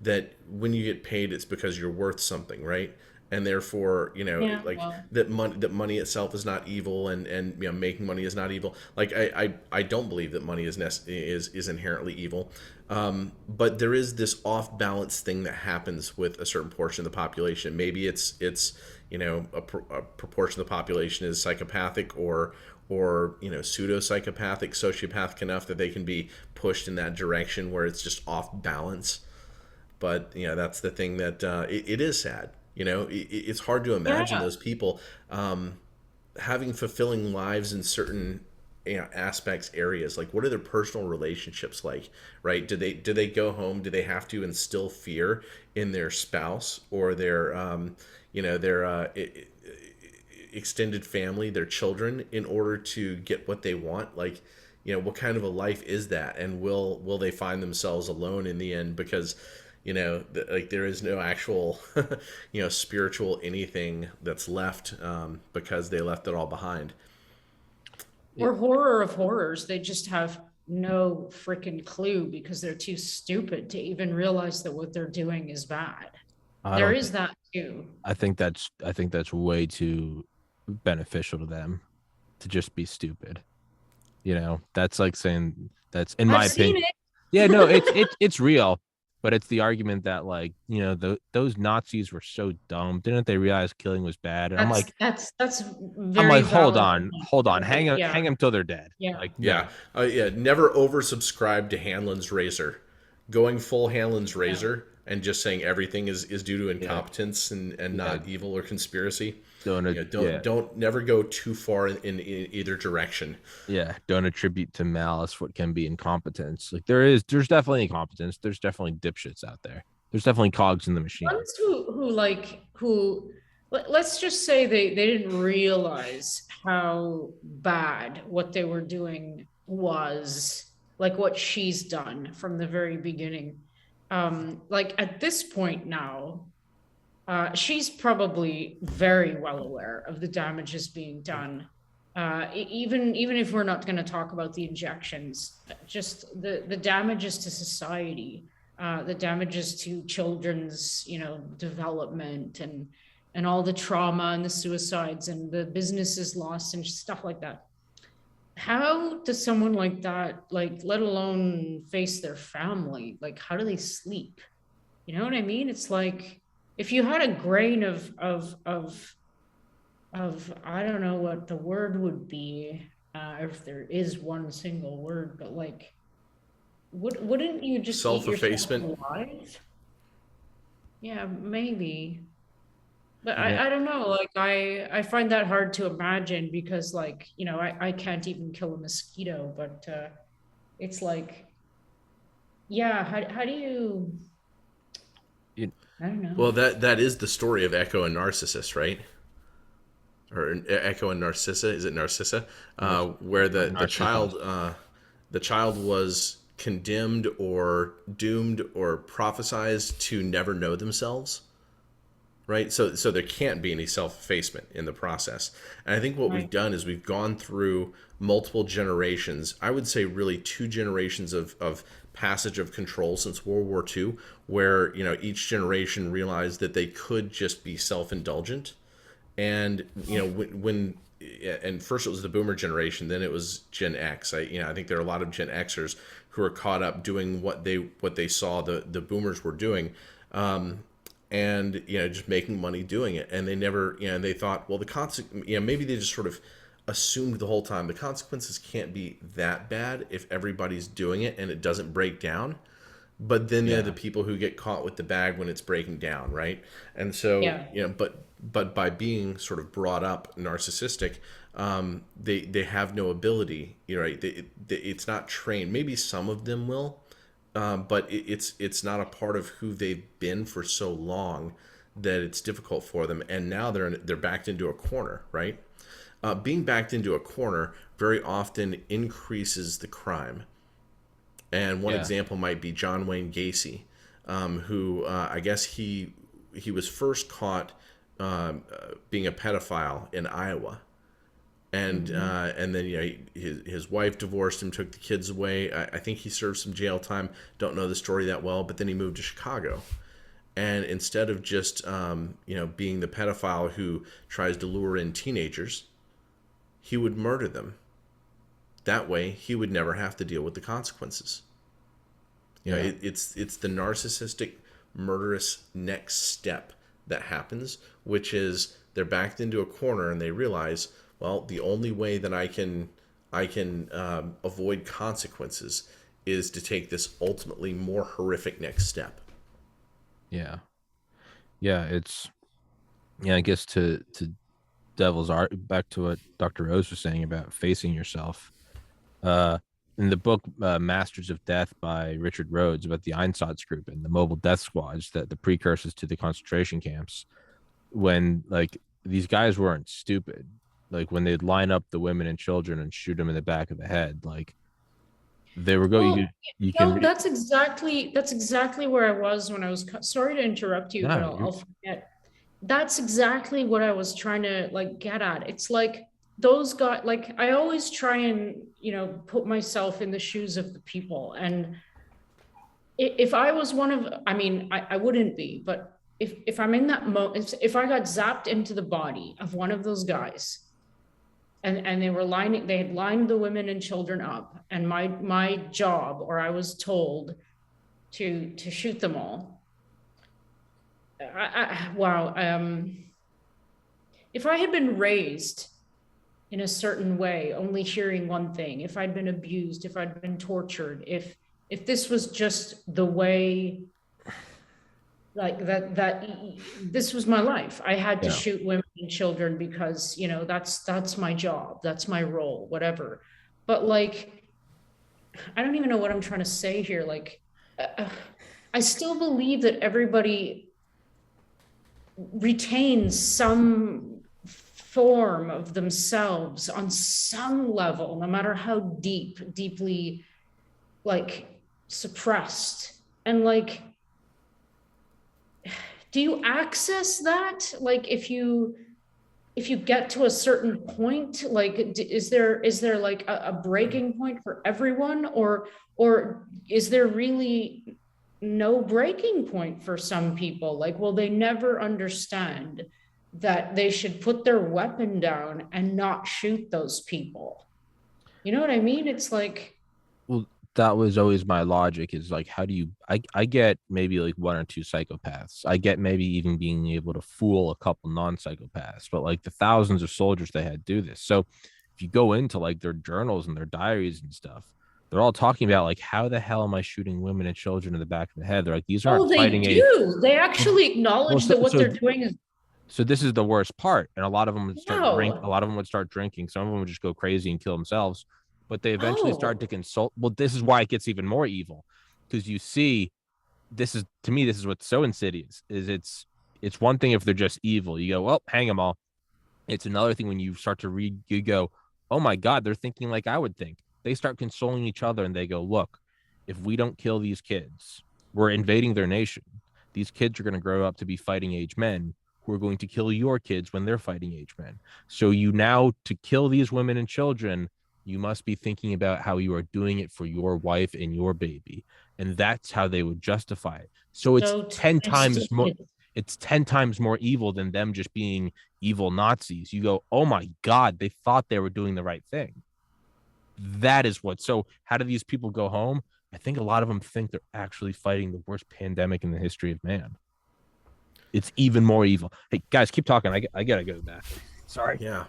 that when you get paid, it's because you're worth something, right? And therefore, Yeah, like well, that money itself is not evil, and making money is not evil. Like I don't believe that money is inherently evil, but there is this off balance thing that happens with a certain portion of the population. Maybe it's a proportion of the population is psychopathic or pseudo psychopathic, sociopathic enough that they can be pushed in that direction where it's just off balance. But that's the thing that it is sad. It's hard to imagine yeah. those people having fulfilling lives in certain aspects, areas. Like, what are their personal relationships like, right? Do they go home, do they have to instill fear in their spouse or their extended family, their children, in order to get what they want? Like, what kind of a life is that, and will they find themselves alone in the end because like there is no actual spiritual anything that's left, because they left it all behind. Yeah, Or horror of horrors, they just have no freaking clue because they're too stupid to even realize that what they're doing is bad. I There don't is think. that too. I think that's way too beneficial to them to just be stupid. That's like saying that's in I've my seen opinion. it. Yeah, no, it's real, but it's the argument that like those Nazis were so dumb. Didn't they realize killing was bad? And I'm That's like, that's I'm very like, hold valid. on, hold on, But hang yeah, them till they're dead. yeah. Like, Yeah, no, yeah. Never oversubscribe to Hanlon's razor. Going full Hanlon's Yeah. razor and just saying everything is due to yeah, incompetence and yeah, not evil or conspiracy. don't, yeah, Don't never go too far in either direction. yeah, don't attribute to malice what can be incompetence. Like there's definitely incompetence. There's definitely dipshits out there. There's definitely cogs in the machine. Ones who let's just say they didn't realize how bad what they were doing was, like what she's done from the very beginning. Like at this point now, she's probably very well aware of the damages being done. Even if we're not going to talk about the injections, just the damages to society, the damages to children's, development, and all the trauma and the suicides and the businesses lost and stuff like that. How does someone like that, like, let alone face their family, like, how do they sleep? You know what I mean? It's like if you had a grain of I don't know what the word would be, if there is one single word, but like, wouldn't you just eat yourself Self-effacement. alive? Yeah, maybe. But Yeah, I don't know. Like I find that hard to imagine because, like, I can't even kill a mosquito, but it's like, yeah, how do you, you, I don't know. Well, that is the story of Echo and Narcissus, right? Or Echo and Narcissa. Is it Narcissa? Where the child was condemned or doomed or prophesized to never know themselves, right? So there can't be any self-effacement in the process. And I think what we've Right. done is we've gone through multiple generations. I would say really two generations of passage of control since World War II, where each generation realized that they could just be self-indulgent. And when and first it was the boomer generation, then it was Gen X. I think there are a lot of Gen Xers who are caught up doing what they saw the boomers were doing, and just making money doing it. And they never, they thought, well, maybe they just sort of assumed the whole time the consequences can't be that bad if everybody's doing it and it doesn't break down. But then they're the yeah, people who get caught with the bag when it's breaking down, right? And so, Yeah. but by being sort of brought up narcissistic, they have no ability, right? It's not trained. Maybe some of them will, but it's not a part of who they've been for so long that it's difficult for them. And now they're backed into a corner, right? Being backed into a corner very often increases the crime. And one yeah. example might be John Wayne Gacy, who I guess he was first caught being a pedophile in Iowa, And then his wife divorced him, took the kids away. I think he served some jail time. Don't know the story that well, but then he moved to Chicago. And instead of just being the pedophile who tries to lure in teenagers, he would murder them. That way, he would never have to deal with the consequences. It's the narcissistic, murderous next step that happens, which is they're backed into a corner and they realize, well, the only way that I can avoid consequences is to take this ultimately more horrific next step. Yeah. Yeah. I guess to devil's art, back to what Dr. Rose was saying about facing yourself. Uh, in the book Masters of Death by Richard Rhodes, about the Einsatz group and the mobile death squads, that the precursors to the concentration camps, when like these guys weren't stupid, like when they'd line up the women and children and shoot them in the back of the head, like they were going. Well, You can. that's exactly where I was when I was. Sorry to interrupt you, but No, I'll forget. That's exactly what I was trying to like get at. It's like those guys. Like I always try and put myself in the shoes of the people, and if I was one of, I mean, I wouldn't be, but if I'm in that if I got zapped into the body of one of those guys, and they had lined the women and children up, and my job, or I was told to shoot them all. Wow. If I had been raised in a certain way, only hearing one thing, if I'd been abused, if I'd been tortured, if this was just the way, like that this was my life, I had to shoot women and children because that's my job, that's my role, whatever. But like, I don't even know what I'm trying to say here. Like, I still believe that everybody retains some form of themselves on some level, no matter how deeply like suppressed. And like, do you access that? Like if you get to a certain point, like is there like a breaking point for everyone, or is there really no breaking point for some people? Like, will they never understand that they should put their weapon down and not shoot those people? You know what I mean? It's like, well, that was always my logic, is like, how do you, I get maybe like one or two psychopaths. I get maybe even being able to fool a couple non-psychopaths, but like the thousands of soldiers they had do this. So if you go into like their journals and their diaries and stuff, they're all talking about like, how the hell am I shooting women and children in the back of the head? They're like, these aren't they fighting do. They actually acknowledge that what they're doing is. So this is the worst part. And a lot of them would start No. a lot of them would start drinking. Some of them would just go crazy and kill themselves. But they eventually start to consult. Well, this is why it gets even more evil. Because you see, this is, to me, this is what's so insidious, is it's one thing if they're just evil. You go, well, hang them all. It's another thing when you start to read, you go, oh my God, they're thinking like I would think. They start consoling each other and they go, look, if we don't kill these kids, we're invading their nation. These kids are going to grow up to be fighting age men who are going to kill your kids when they're fighting age men. So you now, to kill these women and children, you must be thinking about how you are doing it for your wife and your baby. And that's how they would justify it. So it's 10 times more. It's 10 times more evil than them just being evil Nazis. You go, oh my God, they thought they were doing the right thing. That is what. So how do these people go home? I think a lot of them think they're actually fighting the worst pandemic in the history of man. It's even more evil. Hey, guys, keep talking. I got to go back. Sorry. Yeah.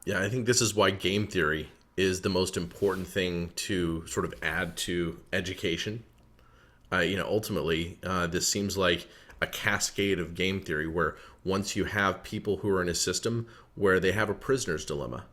Yeah, I think this is why game theory is the most important thing to sort of add to education. Ultimately, this seems like a cascade of game theory where once you have people who are in a system where they have a prisoner's dilemma,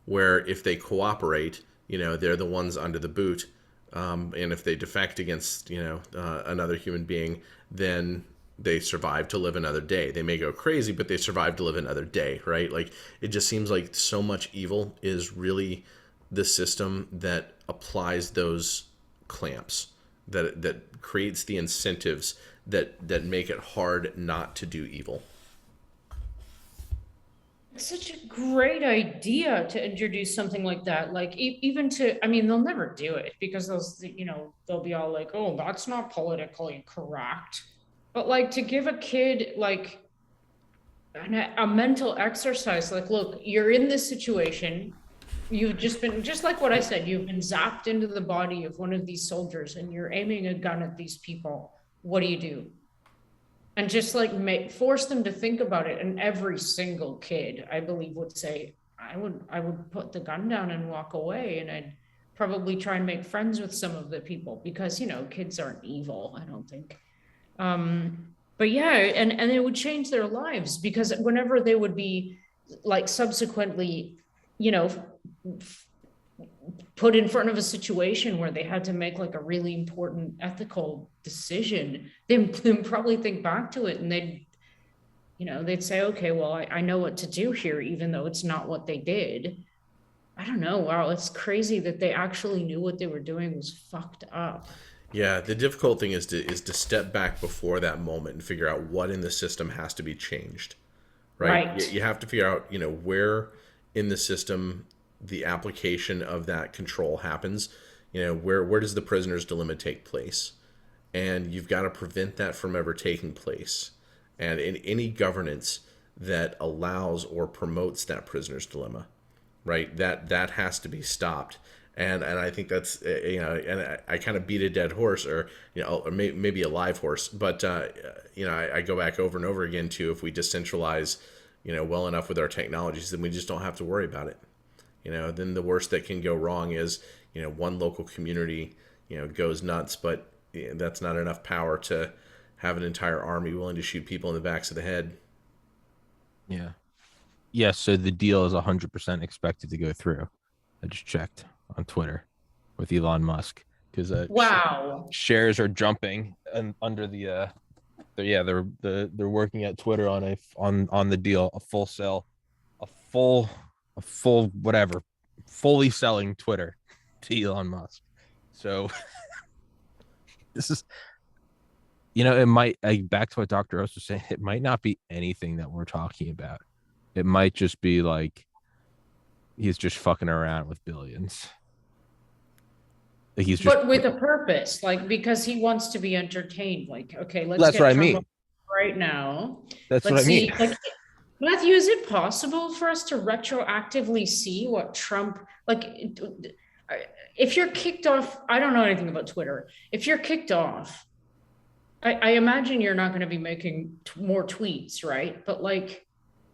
where if they cooperate, they're the ones under the boot, and if they defect against, another human being, then they survive to live another day. They may go crazy, but they survive to live another day, right? Like, it just seems like so much evil is really the system that applies those clamps, that creates the incentives that make it hard not to do evil. such a great idea to introduce something like that. Like even to, I mean, they'll never do it because they'll be all like, oh, that's not politically correct. But like to give a kid like a mental exercise, like, look, you're in this situation. You've just been, just like what I said, you've been zapped into the body of one of these soldiers and you're aiming a gun at these people. What do? And just like force them to think about it. And every single kid, I believe, would say, I would put the gun down and walk away, and I'd probably try and make friends with some of the people because kids aren't evil, I don't think. But yeah, and it would change their lives because whenever they would be like subsequently, you know, put in front of a situation where they had to make like a really important ethical decision, they'd probably think back to it and they'd say, okay, well, I know what to do here, even though it's not what they did. I don't know. Wow, it's crazy that they actually knew what they were doing was fucked up. Yeah, the difficult thing is to step back before that moment and figure out what in the system has to be changed, right? Right. You have to figure out, where in the system the application of that control happens. Where does the prisoner's dilemma take place? And you've got to prevent that from ever taking place. And in any governance that allows or promotes that prisoner's dilemma, right? That has to be stopped. And I think that's and I kind of beat a dead horse, or maybe a live horse, but I go back over and over again to, if we decentralize well enough with our technologies, then we just don't have to worry about it. Then the worst that can go wrong is one local community goes nuts, but that's not enough power to have an entire army willing to shoot people in the backs of the head. Yeah. Yeah. So the deal is 100% expected to go through. I just checked on Twitter with Elon Musk because Wow. shares are jumping and under they're working at Twitter on the deal, a full sell, a full whatever, fully selling Twitter to Elon Musk. So this is, it might, back to what Dr. Oz was saying, it might not be anything that we're talking about. It might just be like he's just fucking around with billions. Like he's just, But with a purpose, like because he wants to be entertained. Like, okay, let's that's what get I Trump mean. right now. That's what Let's I mean. see, like Matthew, is it possible for us to retroactively see what Trump, like, if you're kicked off? I don't know anything about Twitter. If you're kicked off, I imagine you're not going to be making more tweets, right? But like,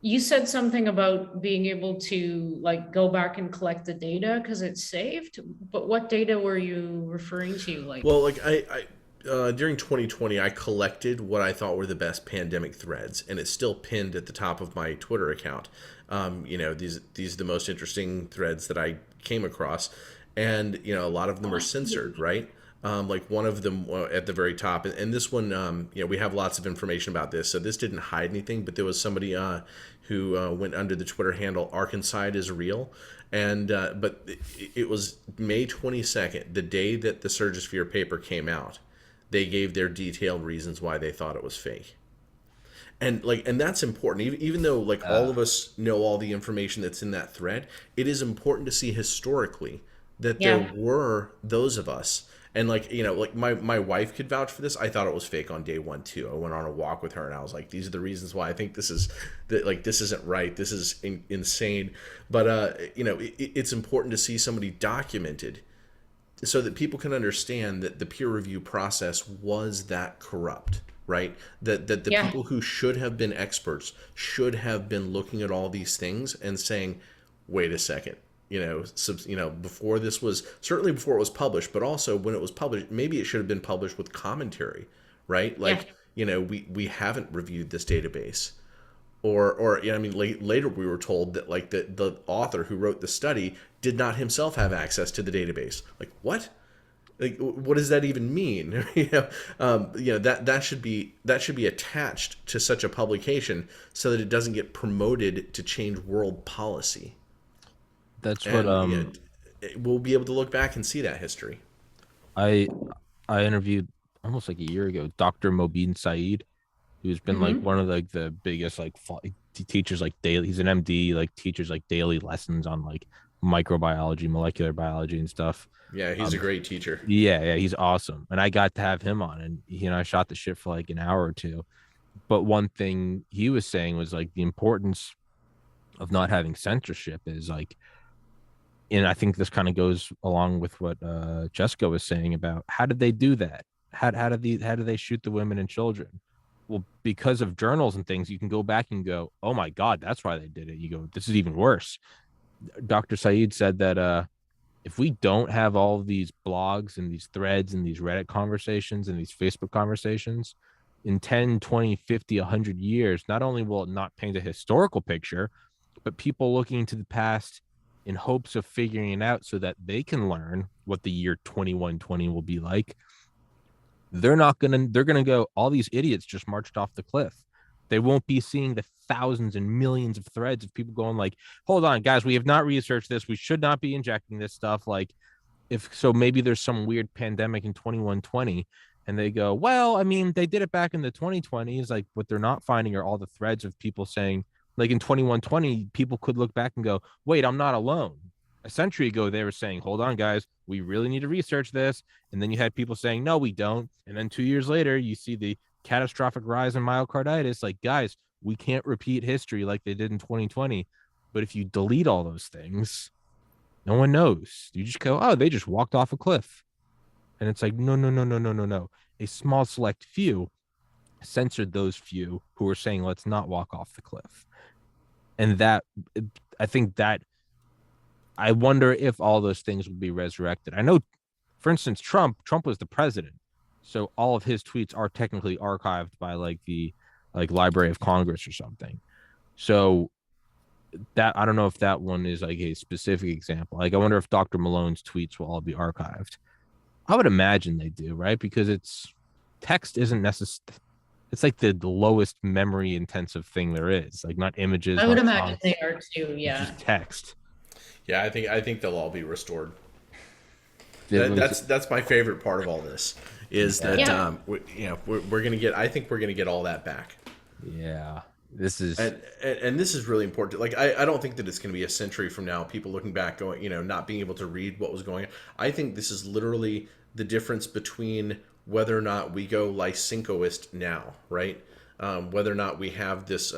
you said something about being able to like go back and collect the data because it's saved. But what data were you referring to? Like, Well, like during 2020, I collected what I thought were the best pandemic threads, and it's still pinned at the top of my Twitter account. These are the most interesting threads that I came across, and a lot of them are censored, right? Like one of them at the very top, and this one, we have lots of information about this, so this didn't hide anything. But there was somebody who went under the Twitter handle "Arkansas is real," and but it was May 22nd, the day that the Surgisphere paper came out. They gave their detailed reasons why they thought it was fake. And that's important, even though like all of us know all the information that's in that thread. It is important to see historically that yeah, there were those of us, and like like my wife could vouch for this. I thought it was fake on day one too. I went on a walk with her and I was like, these are the reasons why I think this is that, like, this isn't right, this is insane. But it's important to see somebody documented so that people can understand that the peer review process was that corrupt, right? That the yeah, people who should have been experts should have been looking at all these things and saying, wait a second, before this was, certainly before it was published, but also when it was published, maybe it should have been published with commentary, right? yeah, Like, we haven't reviewed this database. Or later we were told that like the author who wrote the study did not himself have access to the database. Like, what? Like, what does that even mean? That should be attached to such a publication so that it doesn't get promoted to change world policy. That's what And we'll be able to look back and see that history. I I interviewed almost like a year ago Dr. Mobeen Saeed, who's been like hmm one of like the biggest like teaches like daily. He's an MD, like teaches like daily lessons on like microbiology, molecular biology, and stuff. Yeah, he's a great teacher. Yeah, he's awesome, and I got to have him on, and I shot the shit for like an hour or two. But one thing he was saying was like the importance of not having censorship is like, and I think this kind of goes along with what Jessica was saying about how did they do that? How do they shoot the women and children? Well, because of journals and things, you can go back and go, oh my God, that's why they did it. You go, this is even worse. Dr. Saeed said that if we don't have all of these blogs and these threads and these Reddit conversations and these Facebook conversations in 10, 20, 50, 100 years, not only will it not paint a historical picture, but people looking to the past in hopes of figuring it out so that they can learn what the year 2120 will be like. They're going to go, all these idiots just marched off the cliff. They won't be seeing the thousands and millions of threads of people going like, hold on, guys, we have not researched this. We should not be injecting this stuff. Like, if so, maybe there's some weird pandemic in 2120. And they go, well, I mean, they did it back in the 2020s. Like, what they're not finding are all the threads of people saying, like in 2120, people could look back and go, wait, I'm not alone. A century ago, they were saying, hold on, guys, we really need to research this. And then you had people saying, no, we don't. And then 2 years later, you see the catastrophic rise in myocarditis. Like, guys, we can't repeat history like they did in 2020. But if you delete all those things, no one knows. You just go, oh, they just walked off a cliff. And it's like, no. A small select few censored those few who were saying, let's not walk off the cliff. And that, I think that, I wonder if all those things will be resurrected. I know, for instance, Trump was the president. So all of his tweets are technically archived by like the Library of Congress or something. So that, I don't know if that one is like a specific example. Like, I wonder if Dr. Malone's tweets will all be archived. I would imagine they do, right? Because it's text isn't necessary. It's like the lowest memory intensive thing there is. Like, not images. I would not imagine songs, they are too. Yeah. just text. Yeah, I think they'll all be restored. That's my favorite part of all this is that we're gonna get. I think we're gonna get all that back. Yeah, this is and this is really important. Like, I don't think that it's gonna be a century from now, people looking back going, not being able to read what was going on. I think this is literally the difference between whether or not we go Lysenkoist now, right? Whether or not we have this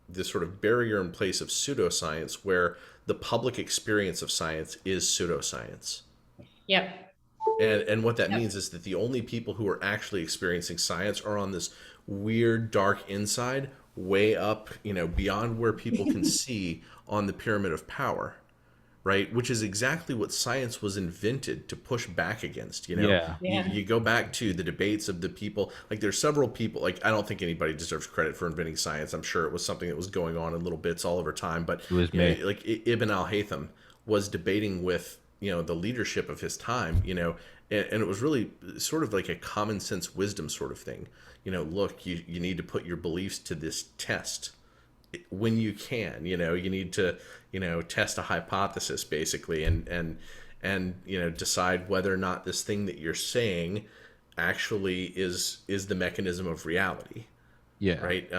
this sort of barrier in place of pseudoscience where the public experience of science is pseudoscience. Yep. And what that means is that the only people who are actually experiencing science are on this weird dark inside, way up, beyond where people can see on the pyramid of power, right? Which is exactly what science was invented to push back against, Yeah. You go back to the debates of the people, like there's several people, like I don't think anybody deserves credit for inventing science. I'm sure it was something that was going on in little bits all over time, but it was me. Like Ibn al-Haytham was debating with, the leadership of his time, and it was really sort of like a common sense wisdom sort of thing. Look, you need to put your beliefs to this test when you can. You need to test a hypothesis basically, and decide whether or not this thing that you're saying actually is the mechanism of reality. Yeah. Right.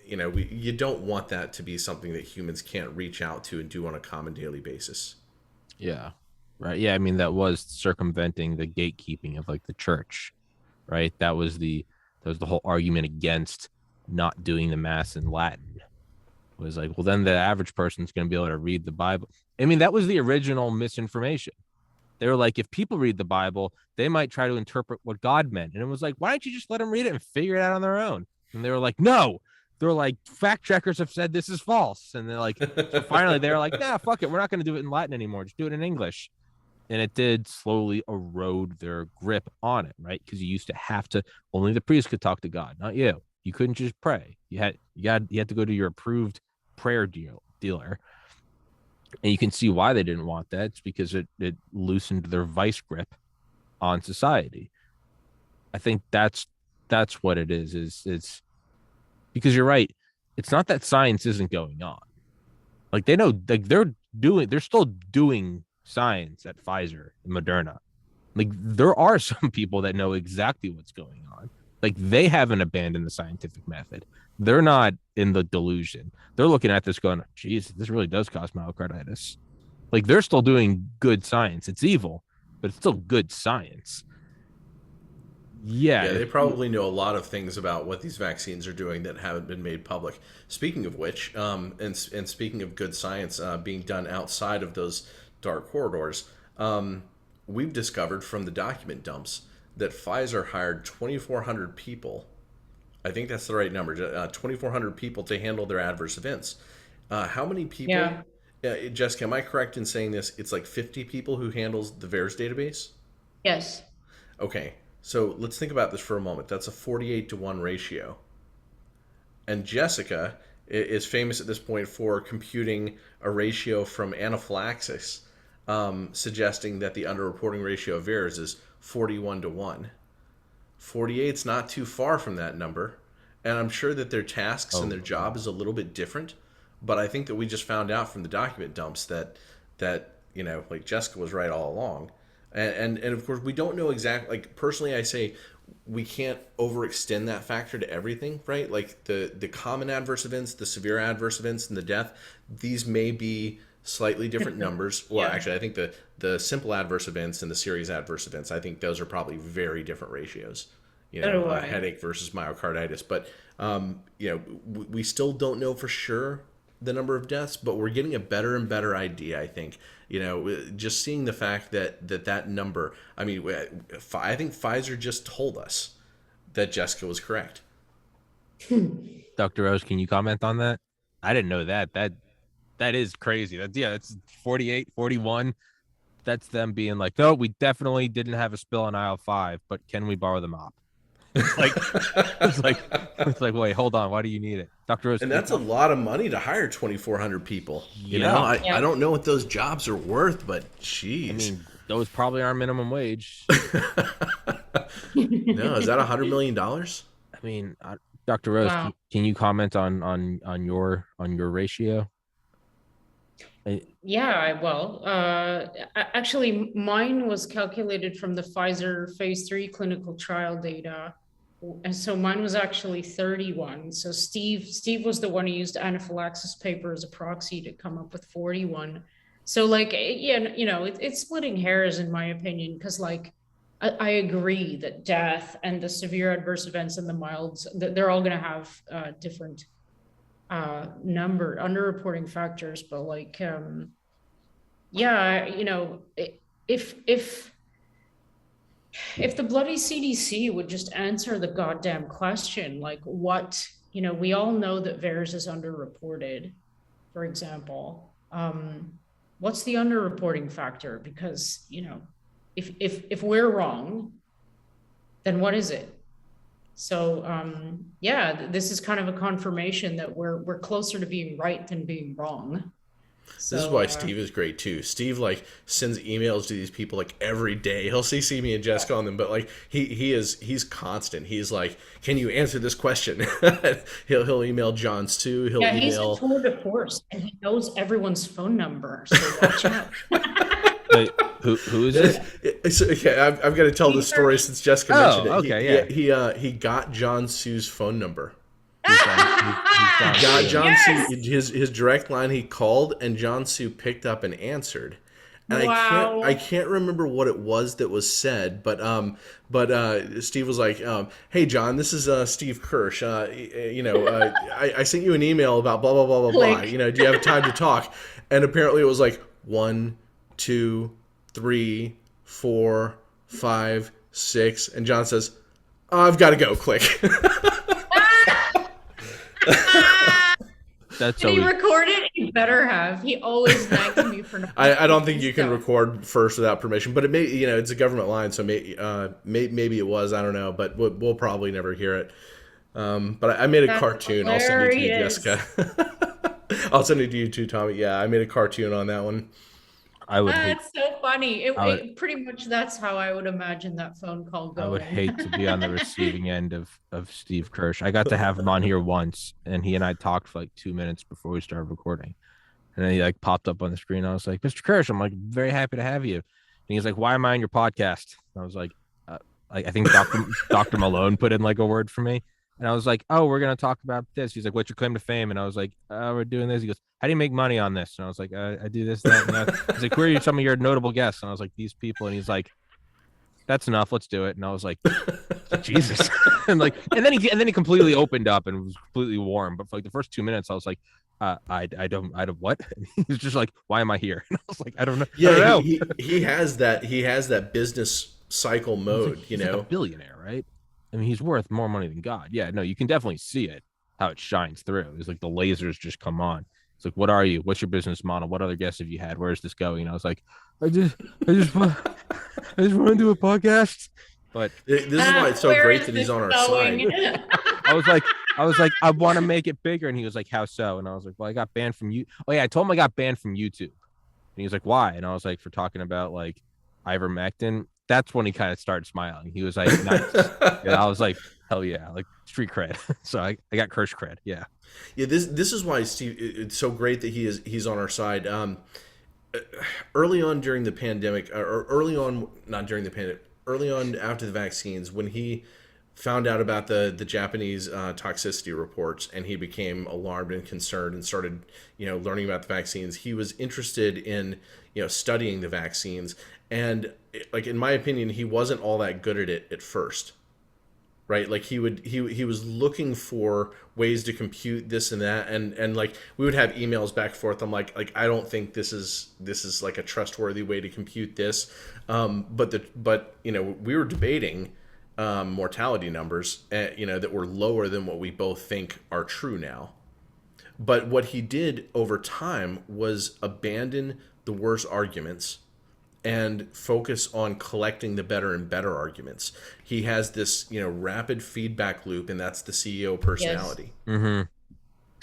You don't want that to be something that humans can't reach out to and do on a common daily basis. Yeah. Right. Yeah. I mean, that was circumventing the gatekeeping of like the church, right? That was the whole argument against not doing the mass in Latin. It was like, well, then the average person's going to be able to read the Bible. I mean, that was the original misinformation. They were like, if people read the Bible, they might try to interpret what God meant. And it was like, why don't you just let them read it and figure it out on their own? And they were like, no. They're like, fact checkers have said this is false. And they're like, so finally they were like, nah, fuck it. We're not going to do it in Latin anymore. Just do it in English. And it did slowly erode their grip on it, right? Because you used to have to, only the priest could talk to God, not you. You couldn't just pray. You had to go to your approved prayer dealer. And you can see why they didn't want that. It's because it loosened their vice grip on society. I think that's what it is. It's because you're right. It's not that science isn't going on. Like, they know, like they're still doing science at Pfizer and Moderna. Like, there are some people that know exactly what's going on. Like they haven't abandoned the scientific method. They're not in the delusion. They're looking at this going, geez, this really does cause myocarditis. Like they're still doing good science. It's evil, but it's still good science. Yeah, Yeah. they probably know a lot of things about what these vaccines are doing that haven't been made public. Speaking of which, and speaking of good science being done outside of those dark corridors, we've discovered from the document dumps that Pfizer hired 2,400 people. I think that's the right number. 2,400 people to handle their adverse events. How many people? Yeah. Jessica, am I correct in saying this? It's like 50 people who handles the VAERS database. Yes. Okay, so let's think about this for a moment. That's a 48-to-1 ratio. And Jessica is famous at this point for computing a ratio from anaphylaxis, suggesting that the underreporting ratio of VAERS is 41-to-1. 48's not too far from that number. And I'm sure that their tasks and their job is a little bit different. But I think that we just found out from the document dumps that like Jessica was right all along. And of course, we don't know exactly. Like personally, I say we can't overextend that factor to everything, right? Like the common adverse events, the severe adverse events, and the death. These may be slightly different numbers. Well, Yeah. actually, I think the simple adverse events and the serious adverse events, I think those are probably very different ratios. So do I. Headache versus myocarditis. But we still don't know for sure the number of deaths, but we're getting a better and better idea, I think. Just seeing the fact that number, I mean, I think Pfizer just told us that Jessica was correct. Dr. Rose, can you comment on that? I didn't know that. That is crazy. That's 48, 41. That's them being like, no, we definitely didn't have a spill on aisle 5, but can we borrow the mop? Like it's like, wait, hold on. Why do you need it? Dr. Rose. And that's a lot of money to hire 2,400 people. Yeah. I don't know what those jobs are worth, but jeez. I mean, those probably aren't minimum wage. No, is that $100 million? I mean, Dr. Rose, Wow. can you comment on your ratio? Yeah, I will. Actually, mine was calculated from the Pfizer phase 3 clinical trial data. And so mine was actually 31. So Steve was the one who used anaphylaxis paper as a proxy to come up with 41. So like, yeah, it's splitting hairs in my opinion, because like, I agree that death and the severe adverse events and the milds, they're all going to have different number underreporting factors, but like yeah, if the bloody CDC would just answer the goddamn question, like what, we all know that VAERS is underreported, for example. What's the underreporting factor? Because if we're wrong, then what is it? So yeah, this is kind of a confirmation that we're closer to being right than being wrong. So, This is why Steve is great too. Steve like sends emails to these people like every day. He'll CC me and Jessica on them, but like he's constant. He's like, "Can you answer this question?" he'll email John Sue. He'll yeah, he's a email. tour de force, and he knows everyone's phone number. So watch out. Wait, who is it? Okay, I've got to tell this story since Jessica mentioned it. Okay, He got John Sue's phone number. He's done. Got John Yes! Sue his direct line. He called and John Sue picked up and answered. And Wow. I can't remember what it was that was said, but Steve was like, "Hey John, this is Steve Kirsch. I sent you an email about blah blah blah blah blah. Click. Do you have time to talk?" And apparently it was like 1, 2, 3, 4, 5, 6, and John says, "I've got to go." Click. That's Did he always, record it? He better have. He always nags me for not. I don't think you can So, record first without permission, but it may, it's a government line, so maybe it was, I don't know, but we'll probably never hear it. But I made a That's cartoon. I'll send it to you, hilarious. Jessica. I'll send it to you too, Tommy. Yeah, I made a cartoon on that one. I would hate, That's so funny. I would- It pretty much that's how I would imagine that phone call I going. would hate to be on the receiving end of Steve Kirsch. I got to have him on here once, and he and I talked for like 2 minutes before we started recording. And then he like popped up on the screen. I was like, "Mr. Kirsch, I'm like very happy to have you." And he's like, "Why am I on your podcast?" And I was like, like I think Dr. Malone put in like a word for me. And I was like, oh, we're gonna talk about this. He's like, what's your claim to fame? And I was like, we're doing this. He goes, how do you make money on this? And I was like, I do this, that, and that. He's like, who are some of your notable guests? And I was like, these people. And he's like, that's enough. Let's do it. And I was like, Jesus. and then he completely opened up and was completely warm. But for like the first 2 minutes, I was like, I don't what? And he was just like, why am I here? And I was like, I don't know. Yeah, I don't know. he has that business cycle mode, he's like a billionaire, right? I mean, he's worth more money than God. Yeah, no, you can definitely see it, how it shines through. It's like the lasers just come on. It's like, what are you? What's your business model? What other guests have you had? Where is this going? And I was like, I just want to do a podcast. But this is why it's so great that he's on our side. I was like, I want to make it bigger. And he was like, how so? And I was like, well, I got banned from you. Oh yeah, I told him I got banned from YouTube. And he was like, why? And I was like, for talking about like ivermectin. That's when he kind of started smiling. He was like, nice. And I was like, hell yeah, like street cred. So I got curse cred. Yeah. Yeah, this is why Steve. It's so great that he's on our side. Early on during the pandemic, or early on, not during the pandemic, early on after the vaccines, when he found out about the Japanese toxicity reports, and he became alarmed and concerned and started learning about the vaccines. He was interested in studying the vaccines, and like in my opinion, he wasn't all that good at it at first. Right, like he was looking for ways to compute this and that, and like we would have emails back and forth. I'm like I don't think this is like a trustworthy way to compute this, but we were debating mortality numbers that were lower than what we both think are true now. But what he did over time was abandon the worst arguments and focus on collecting the better and better arguments. He has this, rapid feedback loop, and that's the CEO personality. Yes. Mm-hmm.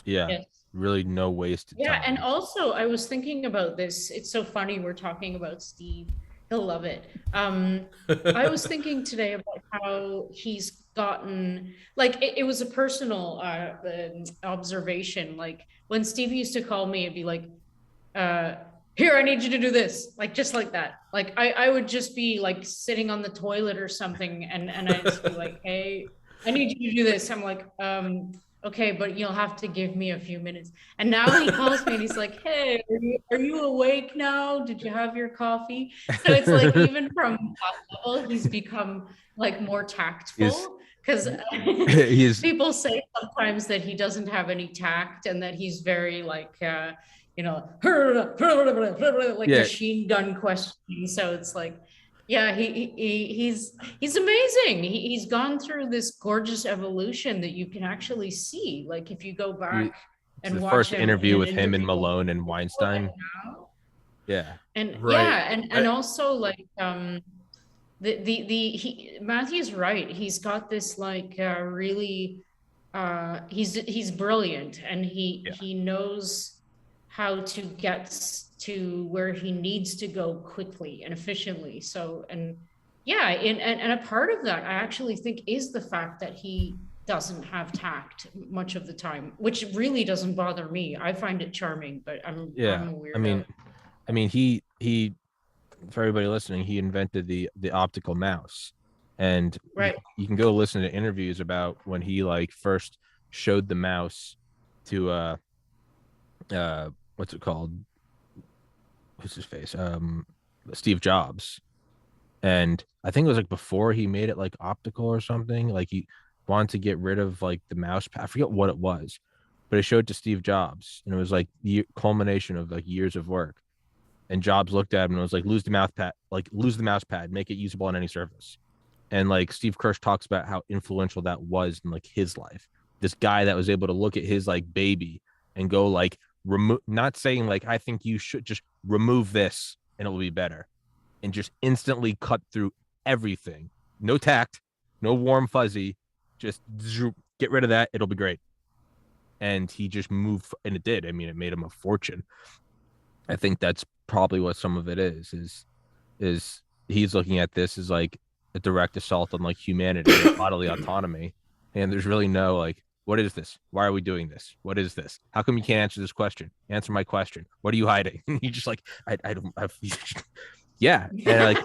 Yeah. Yes. Really no waste. Yeah. Time. And also I was thinking about this. It's so funny. We're talking about Steve. He'll love it. I was thinking today about how he's gotten, like, it was a personal observation. Like when Steve used to call me, it'd be like, here, I need you to do this, like just like that. Like I would just be like sitting on the toilet or something, and I'd just be like, hey, I need you to do this. I'm like, okay, but you'll have to give me a few minutes. And now he calls me and he's like, hey, are you awake now? Did you have your coffee? So it's like even from that level, he's become like more tactful. Because people say sometimes that he doesn't have any tact and that he's very like like machine gun questioning. So it's like, yeah, he's amazing. He's gone through this gorgeous evolution that you can actually see. Like if you go back and watch first interview with him and Malone and Weinstein. Yeah. And right. Yeah, and also like Matthew's right. He's got this like really he's brilliant, and he knows how to get to where he needs to go quickly and efficiently. So, and yeah, and a part of that I actually think is the fact that he does't have tact much of the time, which really doesn't bother me. I find it charming, but I'm a weirdo. I mean, he for everybody listening, he invented the optical mouse, and right. You can go listen to interviews about when he like first showed the mouse to what's it called? What's his face? Steve Jobs. And I think it was like before he made it like optical or something. Like he wanted to get rid of like the mouse pad. I forget what it was, but it showed to Steve Jobs, and it was like the culmination of like years of work. And Jobs looked at him and was like, lose the mouse pad, make it usable on any surface. And like Steve Kirsch talks about how influential that was in like his life. This guy that was able to look at his like baby and go like, not saying like, I think you should just remove this and it will be better, and just instantly cut through everything. No tact, no warm fuzzy, just get rid of that. It'll be great. And he just moved, and it did. I mean, it made him a fortune. I think that's probably what some of it is he's looking at this as like a direct assault on like humanity and bodily autonomy. And there's really no like, what is this? Why are we doing this? What is this? How come you can't answer this question? Answer my question. What are you hiding? You just like, I don't have. Yeah. And like,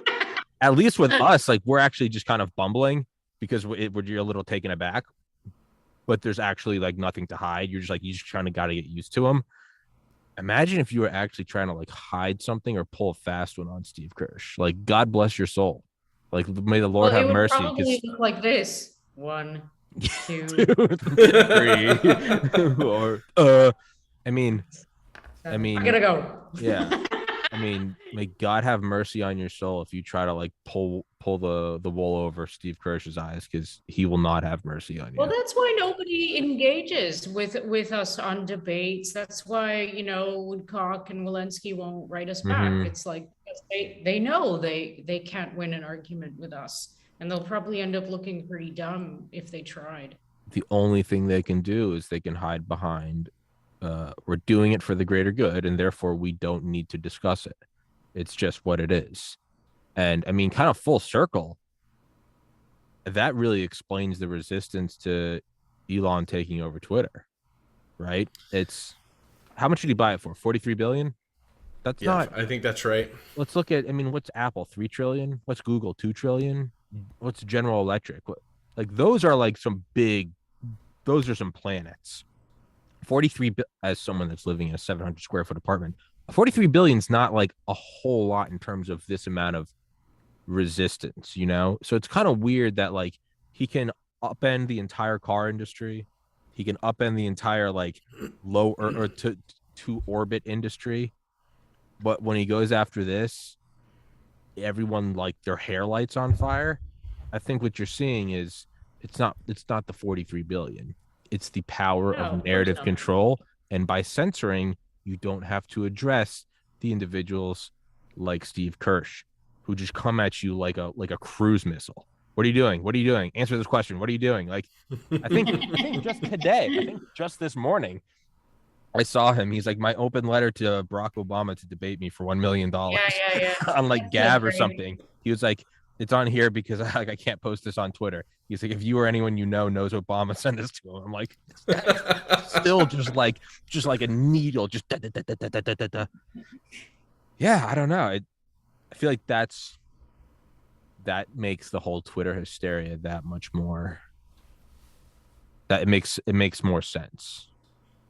at least with us, like we're actually just kind of bumbling because you're a little taken aback, but there's actually like nothing to hide. You're just trying to gotta get used to him. Imagine if you were actually trying to like hide something or pull a fast one on Steve Kirsch. Like, God bless your soul. Like, may the Lord Well, it have would mercy. probably look like this. 1, 2, 3, or I mean, I gotta go. yeah. I mean, may God have mercy on your soul if you try to like pull the wool over Steve Kirsch's eyes, because he will not have mercy on you. Well, that's why nobody engages with us on debates. That's why, Woodcock and Walensky won't write us back. It's like they know they can't win an argument with us, and they'll probably end up looking pretty dumb if they tried. The only thing they can do is they can hide behind we're doing it for the greater good, and therefore we don't need to discuss it. It's just what it is. And I mean, kind of full circle, that really explains the resistance to Elon taking over Twitter, right? It's how much did he buy it for? 43 billion? That's not. I think that's right. Let's look at, I mean, what's Apple? 3 trillion? What's Google? 2 trillion? What's General Electric? Like those are like those are some planets. 43, as someone that's living in a 700 square foot apartment, 43 billion is not like a whole lot in terms of this amount of resistance, So it's kind of weird that like he can upend the entire car industry, he can upend the entire like low or to orbit industry, but when he goes after this, everyone like their hair lights on fire. I think what you're seeing is it's not the 43 billion. It's the power of narrative control. And by censoring, you don't have to address the individuals like Steve Kirsch, who just come at you like a cruise missile. What are you doing? What are you doing? Answer this question. What are you doing? Like, I think just today, just this morning, I saw him. He's like, my open letter to Barack Obama to debate me for $1 million Yeah. on like Gab or something. He was like, it's on here because I can't post this on Twitter. He's like, if you or anyone knows Obama, send this to him. I'm like, still just like a needle, just da, da, da, da, da, da, da, da. Yeah, I don't know. I feel like that makes the whole Twitter hysteria that much more. That it makes more sense,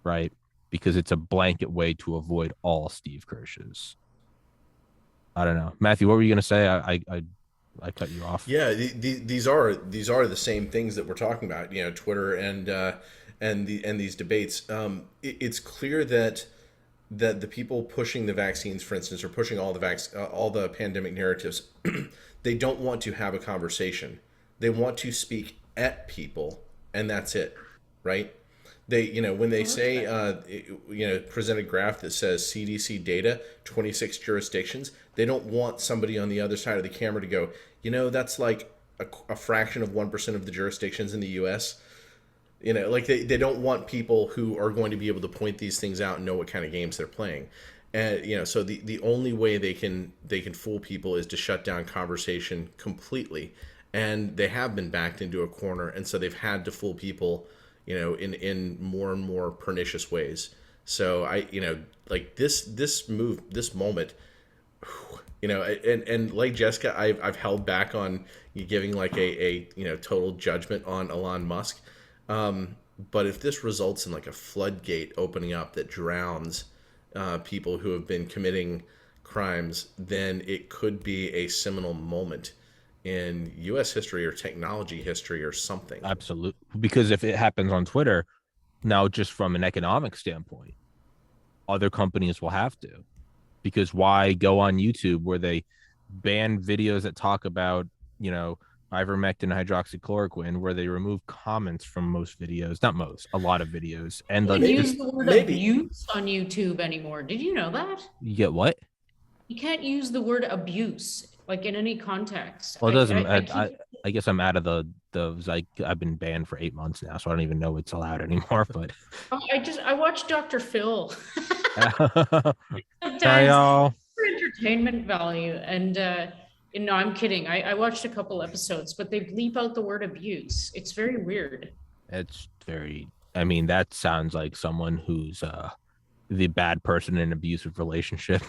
right? Because it's a blanket way to avoid all Steve Kirsch's. I don't know, Matthew. What were you gonna say? I cut you off. Yeah, these are the same things that we're talking about. Twitter and these debates. It's clear that the people pushing the vaccines, for instance, or pushing all the pandemic narratives, they don't want to have a conversation. They want to speak at people, and that's it, right? They, when they say, present a graph that says CDC data, 26 jurisdictions, they don't want somebody on the other side of the camera to go, that's like a fraction of 1% of the jurisdictions in the U.S. Like they don't want people who are going to be able to point these things out and know what kind of games they're playing. And, so the only way they can fool people is to shut down conversation completely. And they have been backed into a corner. And so they've had to fool people, in more and more pernicious ways. So like this moment, and like Jessica, I've held back on giving like a total judgment on Elon Musk. But if this results in like a floodgate opening up that drowns people who have been committing crimes, then it could be a seminal moment in U.S. history or technology history or something. Absolutely. Because if it happens on Twitter, now just from an economic standpoint, other companies will have to. Because why go on YouTube where they ban videos that talk about, ivermectin, hydroxychloroquine, where they remove comments from most videos, not most, a lot of videos. And you can't use the word abuse on YouTube anymore. Did you know that? You get what? You can't use the word abuse like in any context. Well, it doesn't. I guess I'm out of the I've been banned for 8 months now, so I don't even know it's allowed anymore. But I watched Dr. Phil. Hi, y'all. For entertainment value, and I'm kidding. I watched a couple episodes, but they bleep out the word abuse. It's very weird. It's very. I mean, that sounds like someone who's the bad person in an abusive relationship.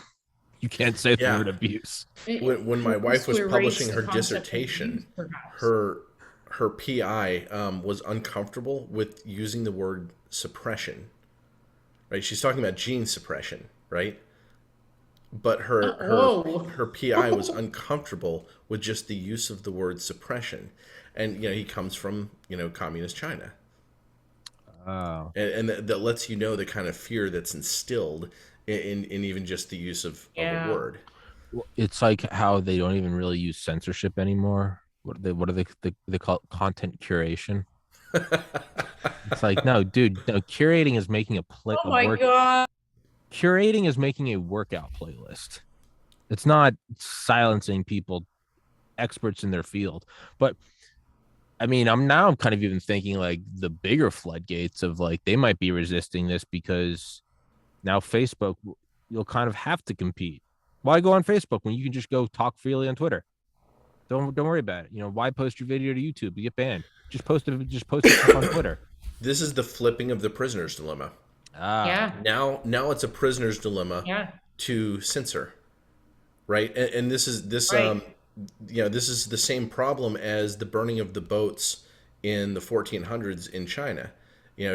You can't say the Yeah. word abuse. When my wife was Also publishing erase her the concept of dissertation, abuse, perhaps. her PI was uncomfortable with using the word suppression. Right? She's talking about gene suppression, right? But Whoa. her PI was uncomfortable with just the use of the word suppression, and he comes from communist China, Oh, and that lets you know the kind of fear that's instilled in even just the use of a Yeah. word. it's like how they don't even really use censorship anymore. What are they call it? Content curation. It's like, no, dude, no, curating is making Oh a my work God. curating is making a workout playlist. It's not silencing people, experts in their field. But I mean, I'm kind of even thinking like the bigger floodgates of like they might be resisting this because now Facebook, you'll kind of have to compete. Why go on Facebook when you can just go talk freely on Twitter? Don't worry about it. Why post your video to YouTube? You get banned. Just post your stuff on Twitter. This is the flipping of the prisoner's dilemma. Ah, Yeah. Now it's a prisoner's dilemma Yeah. to censor, right? And this is Right. this is the same problem as the burning of the boats in the 1400s in China.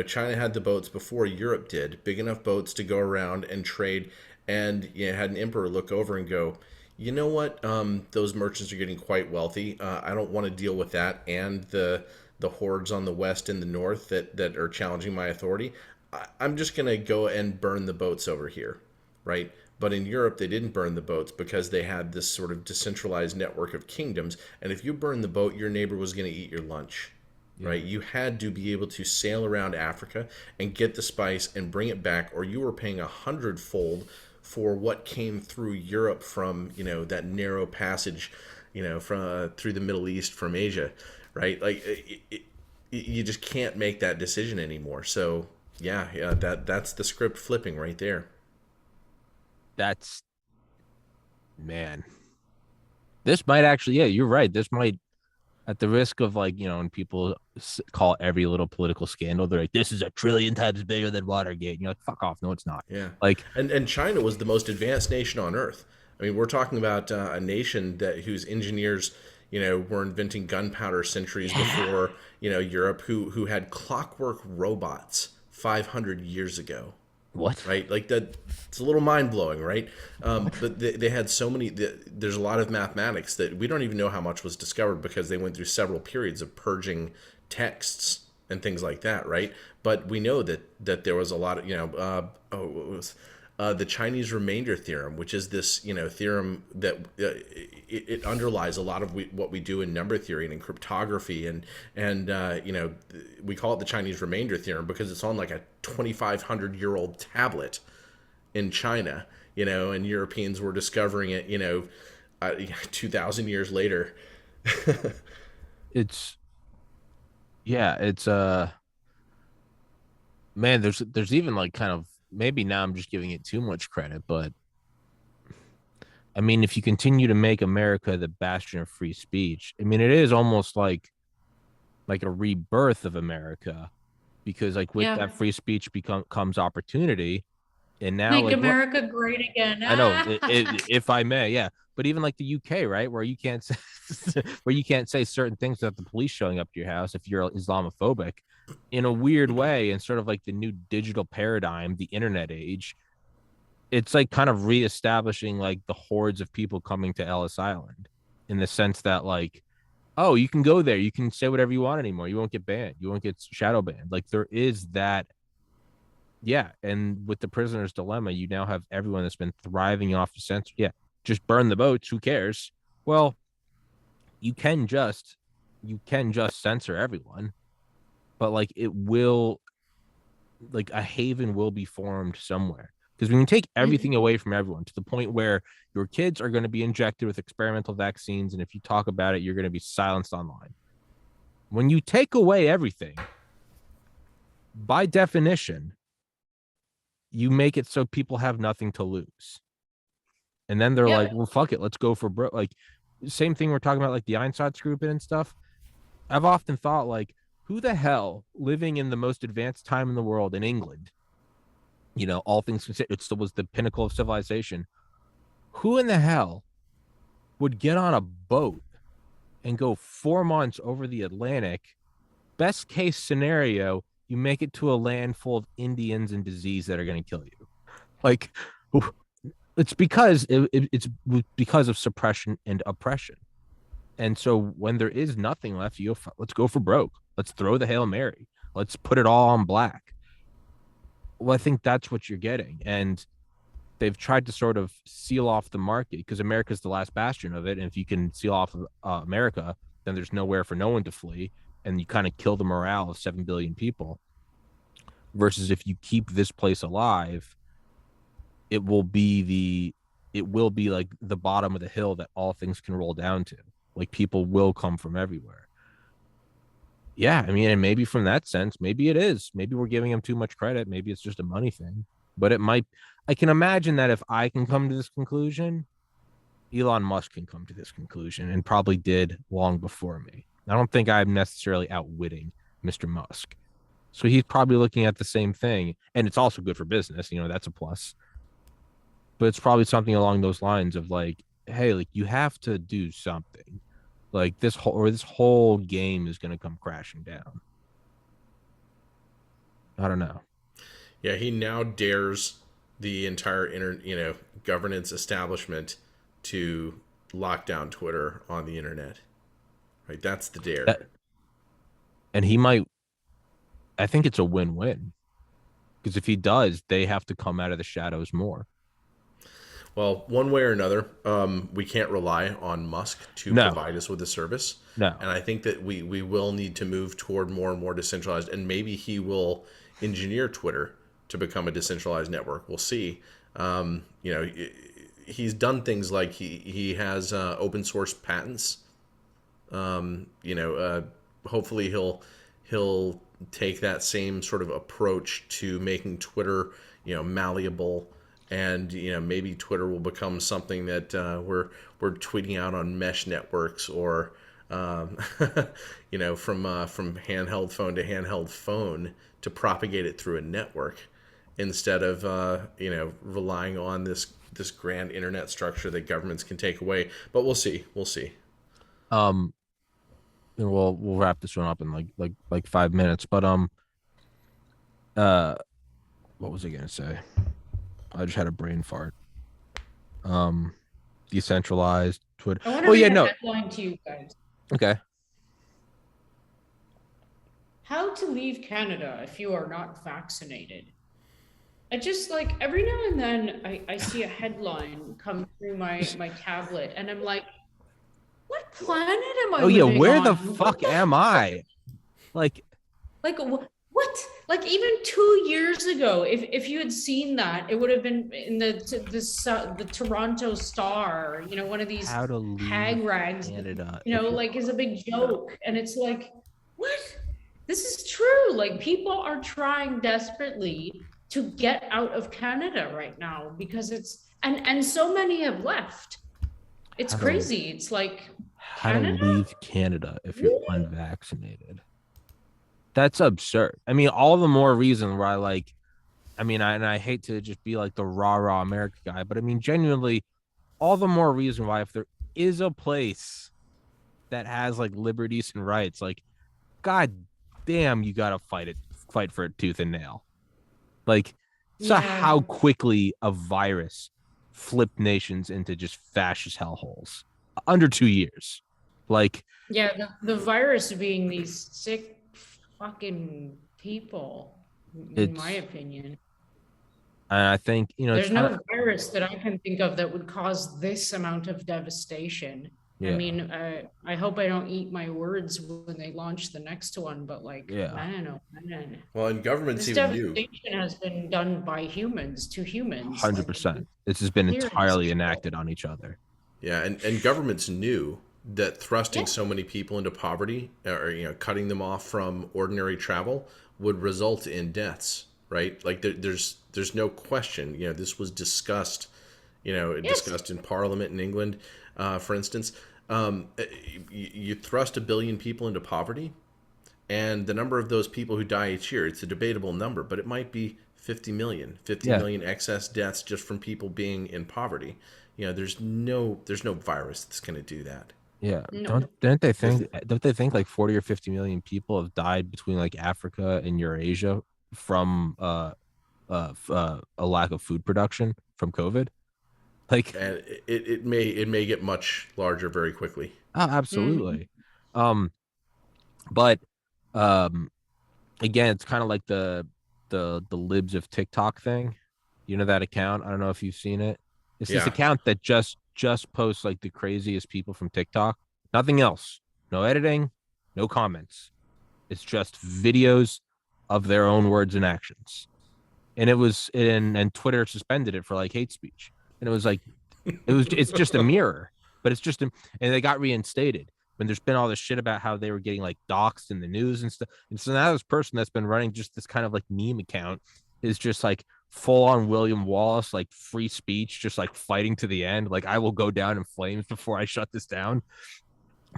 China had the boats before Europe did, big enough boats to go around and trade, and had an emperor look over and go, you know what? Those merchants are getting quite wealthy. I don't want to deal with that and the hordes on the west and the north that are challenging my authority. I'm just gonna go and burn the boats over here, right? But in Europe, they didn't burn the boats because they had this sort of decentralized network of kingdoms. And if you burned the boat, your neighbor was going to eat your lunch, yeah. right? You had to be able to sail around Africa and get the spice and bring it back, or you were paying 100-fold for what came through Europe from that narrow passage, from through the Middle East from Asia, right? Like you just can't make that decision anymore. So yeah, that's the script flipping right there. That's man. This might actually, yeah, you're right. This might, at the risk of like, when people call every little political scandal, they're like, this is a trillion times bigger than Watergate. And you're like, fuck off. No, it's not. Yeah, Like, and China was the most advanced nation on Earth. I mean, we're talking about a nation whose engineers, were inventing gunpowder centuries before Europe, who had clockwork robots 500 years ago. what? Right, like that. It's a little mind blowing, right? But they had so many. There's a lot of mathematics that we don't even know how much was discovered because they went through several periods of purging texts and things like that, right? But we know that there was a lot of what was the Chinese remainder theorem, which is this theorem that it underlies a lot of what we do in number theory and in cryptography, and we call it the Chinese remainder theorem because it's on like a 2,500-year-old tablet in China, and Europeans were discovering it 2,000 years later. It's, yeah, it's, man, there's even like kind of, maybe now I'm just giving it too much credit, but I mean, if you continue to make America the bastion of free speech, I mean, it is almost like a rebirth of America because like with Yeah. that free speech comes opportunity. And now Make like what America great again. I know, if I may, yeah. But even like the UK, right, where you can't say where you can't say certain things without the police showing up to your house if you're Islamophobic, in a weird way, and sort of like the new digital paradigm, the internet age, it's like kind of reestablishing like the hordes of people coming to Ellis Island, in the sense that like, oh, you can go there, you can say whatever you want anymore, you won't get banned, you won't get shadow banned. Like there is that. Yeah, and with the prisoner's dilemma, you now have everyone that's been thriving off the censor. Yeah, just burn the boats. Who cares? Well, you can just censor everyone, but like it will, like a haven will be formed somewhere. Because when you take everything away from everyone to the point where your kids are going to be injected with experimental vaccines, and if you talk about it, you're going to be silenced online. When you take away everything, by definition, you make it so people have nothing to lose. And then they're Yeah. like, well, fuck it. Let's go for bro. Like, same thing we're talking about, like the Einsatzgruppen group and stuff. I've often thought, like, who the hell living in the most advanced time in the world in England, all things considered, it still was the pinnacle of civilization. Who in the hell would get on a boat and go 4 months over the Atlantic? Best case scenario, you make it to a land full of Indians and disease that are going to kill you. Like, it's it's because of suppression and oppression. And so when there is nothing left, let's go for broke. Let's throw the Hail Mary. Let's put it all on black. Well, I think that's what you're getting. And they've tried to sort of seal off the market because America's the last bastion of it. And if you can seal off America, then there's nowhere for no one to flee. And you kind of kill the morale of 7 billion people. Versus if you keep this place alive, it will be like the bottom of the hill that all things can roll down to. Like, people will come from everywhere. Yeah, I mean, and maybe from that sense, maybe it is. Maybe we're giving him too much credit. Maybe it's just a money thing. But I can imagine that if I can come to this conclusion, Elon Musk can come to this conclusion, and probably did long before me. I don't think I'm necessarily outwitting Mr. Musk. So he's probably looking at the same thing. And it's also good for business. That's a plus. But it's probably something along those lines of like, hey, like, you have to do something. Like, this whole game is going to come crashing down. I don't know. Yeah, he now dares the entire governance establishment to lock down Twitter on the internet. Right, that's the dare. And he might. I think it's a win-win, because if he does, they have to come out of the shadows more. Well, one way or another, we can't rely on Musk to provide us with a service. No. And I think that we will need to move toward more and more decentralized, and maybe he will engineer Twitter to become a decentralized network. We'll see. He's done things like he has open source patents. Hopefully he'll take that same sort of approach to making Twitter, malleable. And maybe Twitter will become something that we're tweeting out on mesh networks, or from handheld phone to handheld phone, to propagate it through a network, instead of relying on this grand internet structure that governments can take away. But we'll see. And we'll wrap this one up in like 5 minutes. But what was I gonna say? I just had a brain fart. Decentralized Twitter. I want to read a headline to you guys. Okay. How to leave Canada if you are not vaccinated. I just, like, every now and then I see a headline come through my tablet, and I'm like, what planet am I living on? Where the fuck am I? Like what? Like, even 2 years ago, if you had seen that, it would have been in the Toronto Star, one of these hag rags, Canada, like, is a big joke. And it's like, what? This is true. Like, people are trying desperately to get out of Canada right now, because and so many have left. It's crazy. It's like, how to leave Canada if you're unvaccinated. That's absurd. I mean, all the more reason why, like, I hate to just be like the rah America guy, but I mean, genuinely, all the more reason why, if there is a place that has like liberties and rights, like, god damn, you gotta fight for it tooth and nail. Like, how quickly a virus flipped nations into just fascist hellholes under 2 years. Like, the virus being these sick fucking people, in my opinion. And I think, there's no virus that I can think of that would cause this amount of devastation. Yeah. I mean, I hope I don't eat my words when they launch the next one, but man. Well, and governments this even devastation has been done by humans to humans. 100%. This has been entirely enacted on each other. Yeah, and governments knew that thrusting so many people into poverty, or cutting them off from ordinary travel, would result in deaths. Right? Like, there's no question. This was discussed. Discussed in Parliament in England, for instance. You thrust 1 billion people into poverty, and the number of those people who die each year, it's a debatable number, but it might be 50 million excess deaths just from people being in poverty. there's no virus that's going to do that. Yeah. No. Don't they think like 40 or 50 million people have died between like Africa and Eurasia from a lack of food production from COVID? Like, And it may get much larger very quickly. oh, absolutely. But um again, it's kind of like the libs of TikTok thing. You know that account? I don't know if you've seen it. It's this Yeah. account that just posts like the craziest people from TikTok. Nothing else. No editing, no comments. It's just videos of their own words and actions. And it was and Twitter suspended it for like hate speech. And it was like it's just a mirror, but it's just and they got reinstated when there's been all this shit about how they were getting like doxxed in the news and stuff. And so now this person that's been running just this kind of like meme account is just like full on William Wallace, like free speech, just like fighting to the end. Like, I will go down in flames before I shut this down.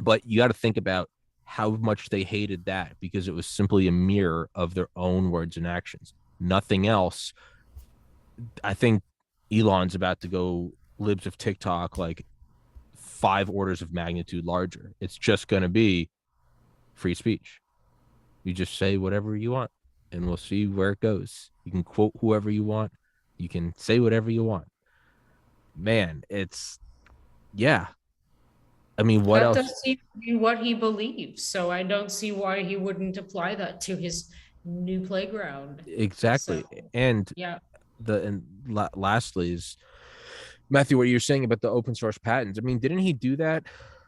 But you got to think about how much they hated that because it was simply a mirror of their own words and actions. Nothing else. I think Elon's about to go libs of TikTok like 5 orders of magnitude larger. It's just going to be free speech. You just say whatever you want and we'll see where it goes. You can quote whoever you want. You can say whatever you want. Man, it's, yeah. I mean, what else? That does seem to be what he believes. So I don't see why he wouldn't apply that to his new playground. Exactly. So, and yeah. Lastly is Matthew, what you're saying about the open source patents. I mean, didn't he do that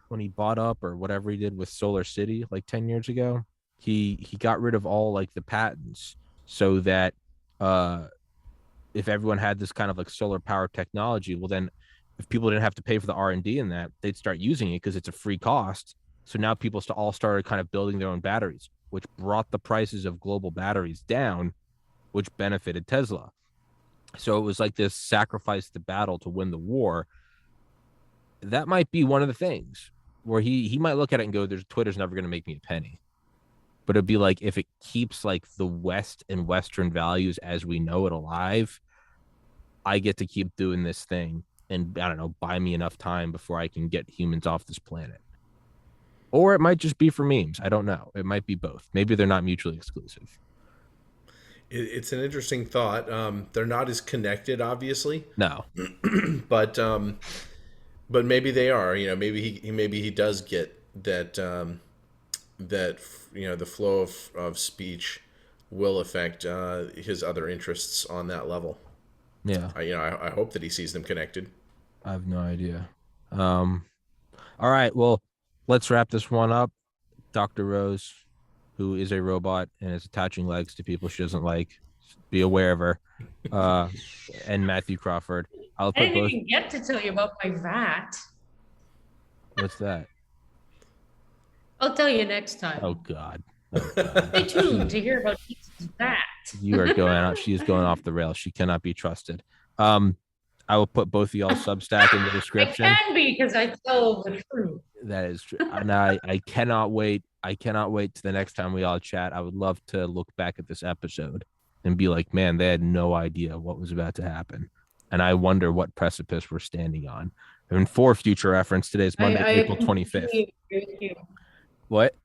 when he bought up or whatever he did with Solar City like 10 years ago? He got rid of all like the patents so that if everyone had this kind of like solar power technology, well then if people didn't have to pay for the R&D in that, they'd start using it because it's a free cost. So now people all started kind of building their own batteries, which brought the prices of global batteries down, which benefited Tesla. So it was like this sacrifice the battle to win the war. That might be one of the things where he might look at it and go, "There's Twitter's never going to make me a penny." But it'd be like if it keeps like the West and Western values as we know it alive, I get to keep doing this thing and I don't know, buy me enough time before I can get humans off this planet. Or it might just be for memes. I don't know. It might be both. Maybe they're not mutually exclusive. It's an interesting thought. They're not as connected, obviously. No, but maybe they are. Maybe he does get that that the flow of speech will affect his other interests on that level. Yeah. I hope that he sees them connected. I have no idea. All right. Well, let's wrap this one up. Dr. Rose, who is a robot and is attaching legs to people she doesn't like, be aware of her. And Mathew Crawford. I didn't even get to tell you about my vat. What's that? I'll tell you next time. Oh God. Stay tuned to hear about Keith's vat. You are going out. She is going off the rails. She cannot be trusted. I will put both of y'all Substack in the description. I can be because I tell the truth. That is true. And I cannot wait. I cannot wait to the next time we all chat. I would love to look back at this episode and be like, man, they had no idea what was about to happen. And I wonder what precipice we're standing on. And for future reference, today's Monday, April 25th. What?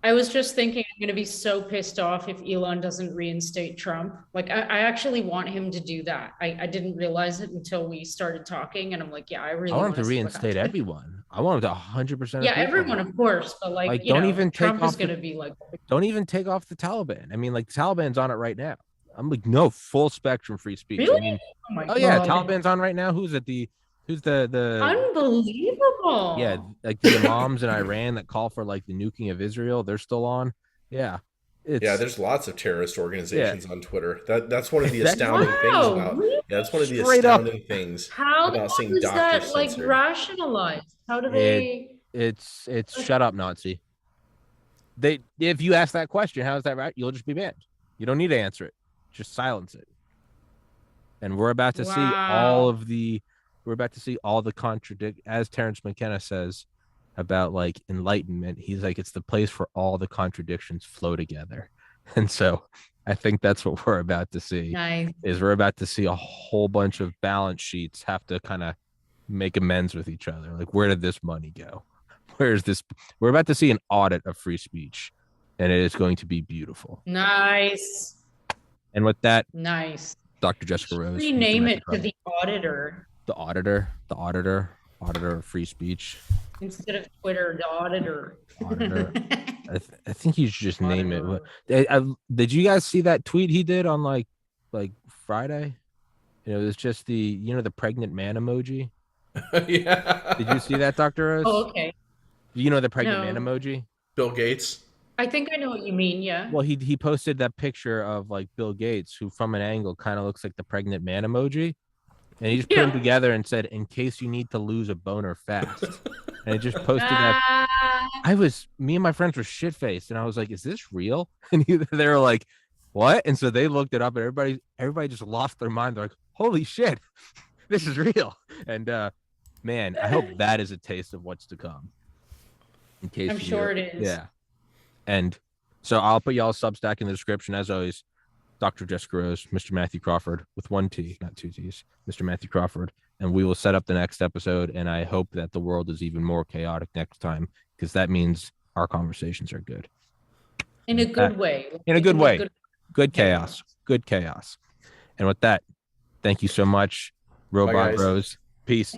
I was just thinking I'm going to be so pissed off if Elon doesn't reinstate Trump. Like, I actually want him to do that. I didn't realize it until we started talking. And I'm like, yeah, I really want him to reinstate everyone. I want him to 100%. Yeah, everyone, of course. But like don't even Trump is going to be like. Don't even take off the Taliban. I mean, like, the Taliban's on it right now. I'm like, no, full spectrum free speech. Really? I mean, yeah, Taliban's on right now. Who's the unbelievable? Yeah, like the imams in Iran that call for like the nuking of Israel, they're still on. Yeah. There's lots of terrorist organizations on Twitter. That's one of the astounding things about. Yeah, that's one of the astounding things about seeing doctors that like rationalized? How do they? It's shut up, Nazi. If you ask that question, how is that right? You'll just be banned. You don't need to answer it. Just silence it. And we're about to see all the contradict, as Terrence McKenna says about like enlightenment. He's like, it's the place where all the contradictions flow together. And so I think that's what we're about to see. Nice. Is we're about to see a whole bunch of balance sheets have to kind of make amends with each other. Like, where did this money go? Where is this? We're about to see an audit of free speech, and it is going to be beautiful. Nice. And with that, Nice. Dr. Jessica Rose. Rename it to the auditor. The auditor of free speech. Instead of Twitter, the auditor. Auditor. I think you should just name it. Did you guys see that tweet he did on like Friday? It was just the pregnant man emoji. Yeah. Did you see that, Dr. Rose? Oh, okay. You know the pregnant man emoji? Bill Gates. I think I know what you mean. Yeah. Well, he posted that picture of like Bill Gates, who from an angle kind of looks like the pregnant man emoji. And he just put them together and said, "In case you need to lose a boner fast." And he just posted that. Me and my friends were shit faced, and I was like, "Is this real?" And they were like, "What?" And so they looked it up, and everybody just lost their mind. They're like, "Holy shit, this is real!" And man, I hope that is a taste of what's to come. In case I'm sure it is. Yeah. And so I'll put y'all Substack in the description as always. Dr. Jessica Rose, Mr. Mathew Crawford with 1 T, not 2 T's, Mr. Mathew Crawford. And we will set up the next episode. And I hope that the world is even more chaotic next time, because that means our conversations are good. In a good way. In a good way. Good chaos. Good chaos. And with that, thank you so much, Robot Rose. Peace.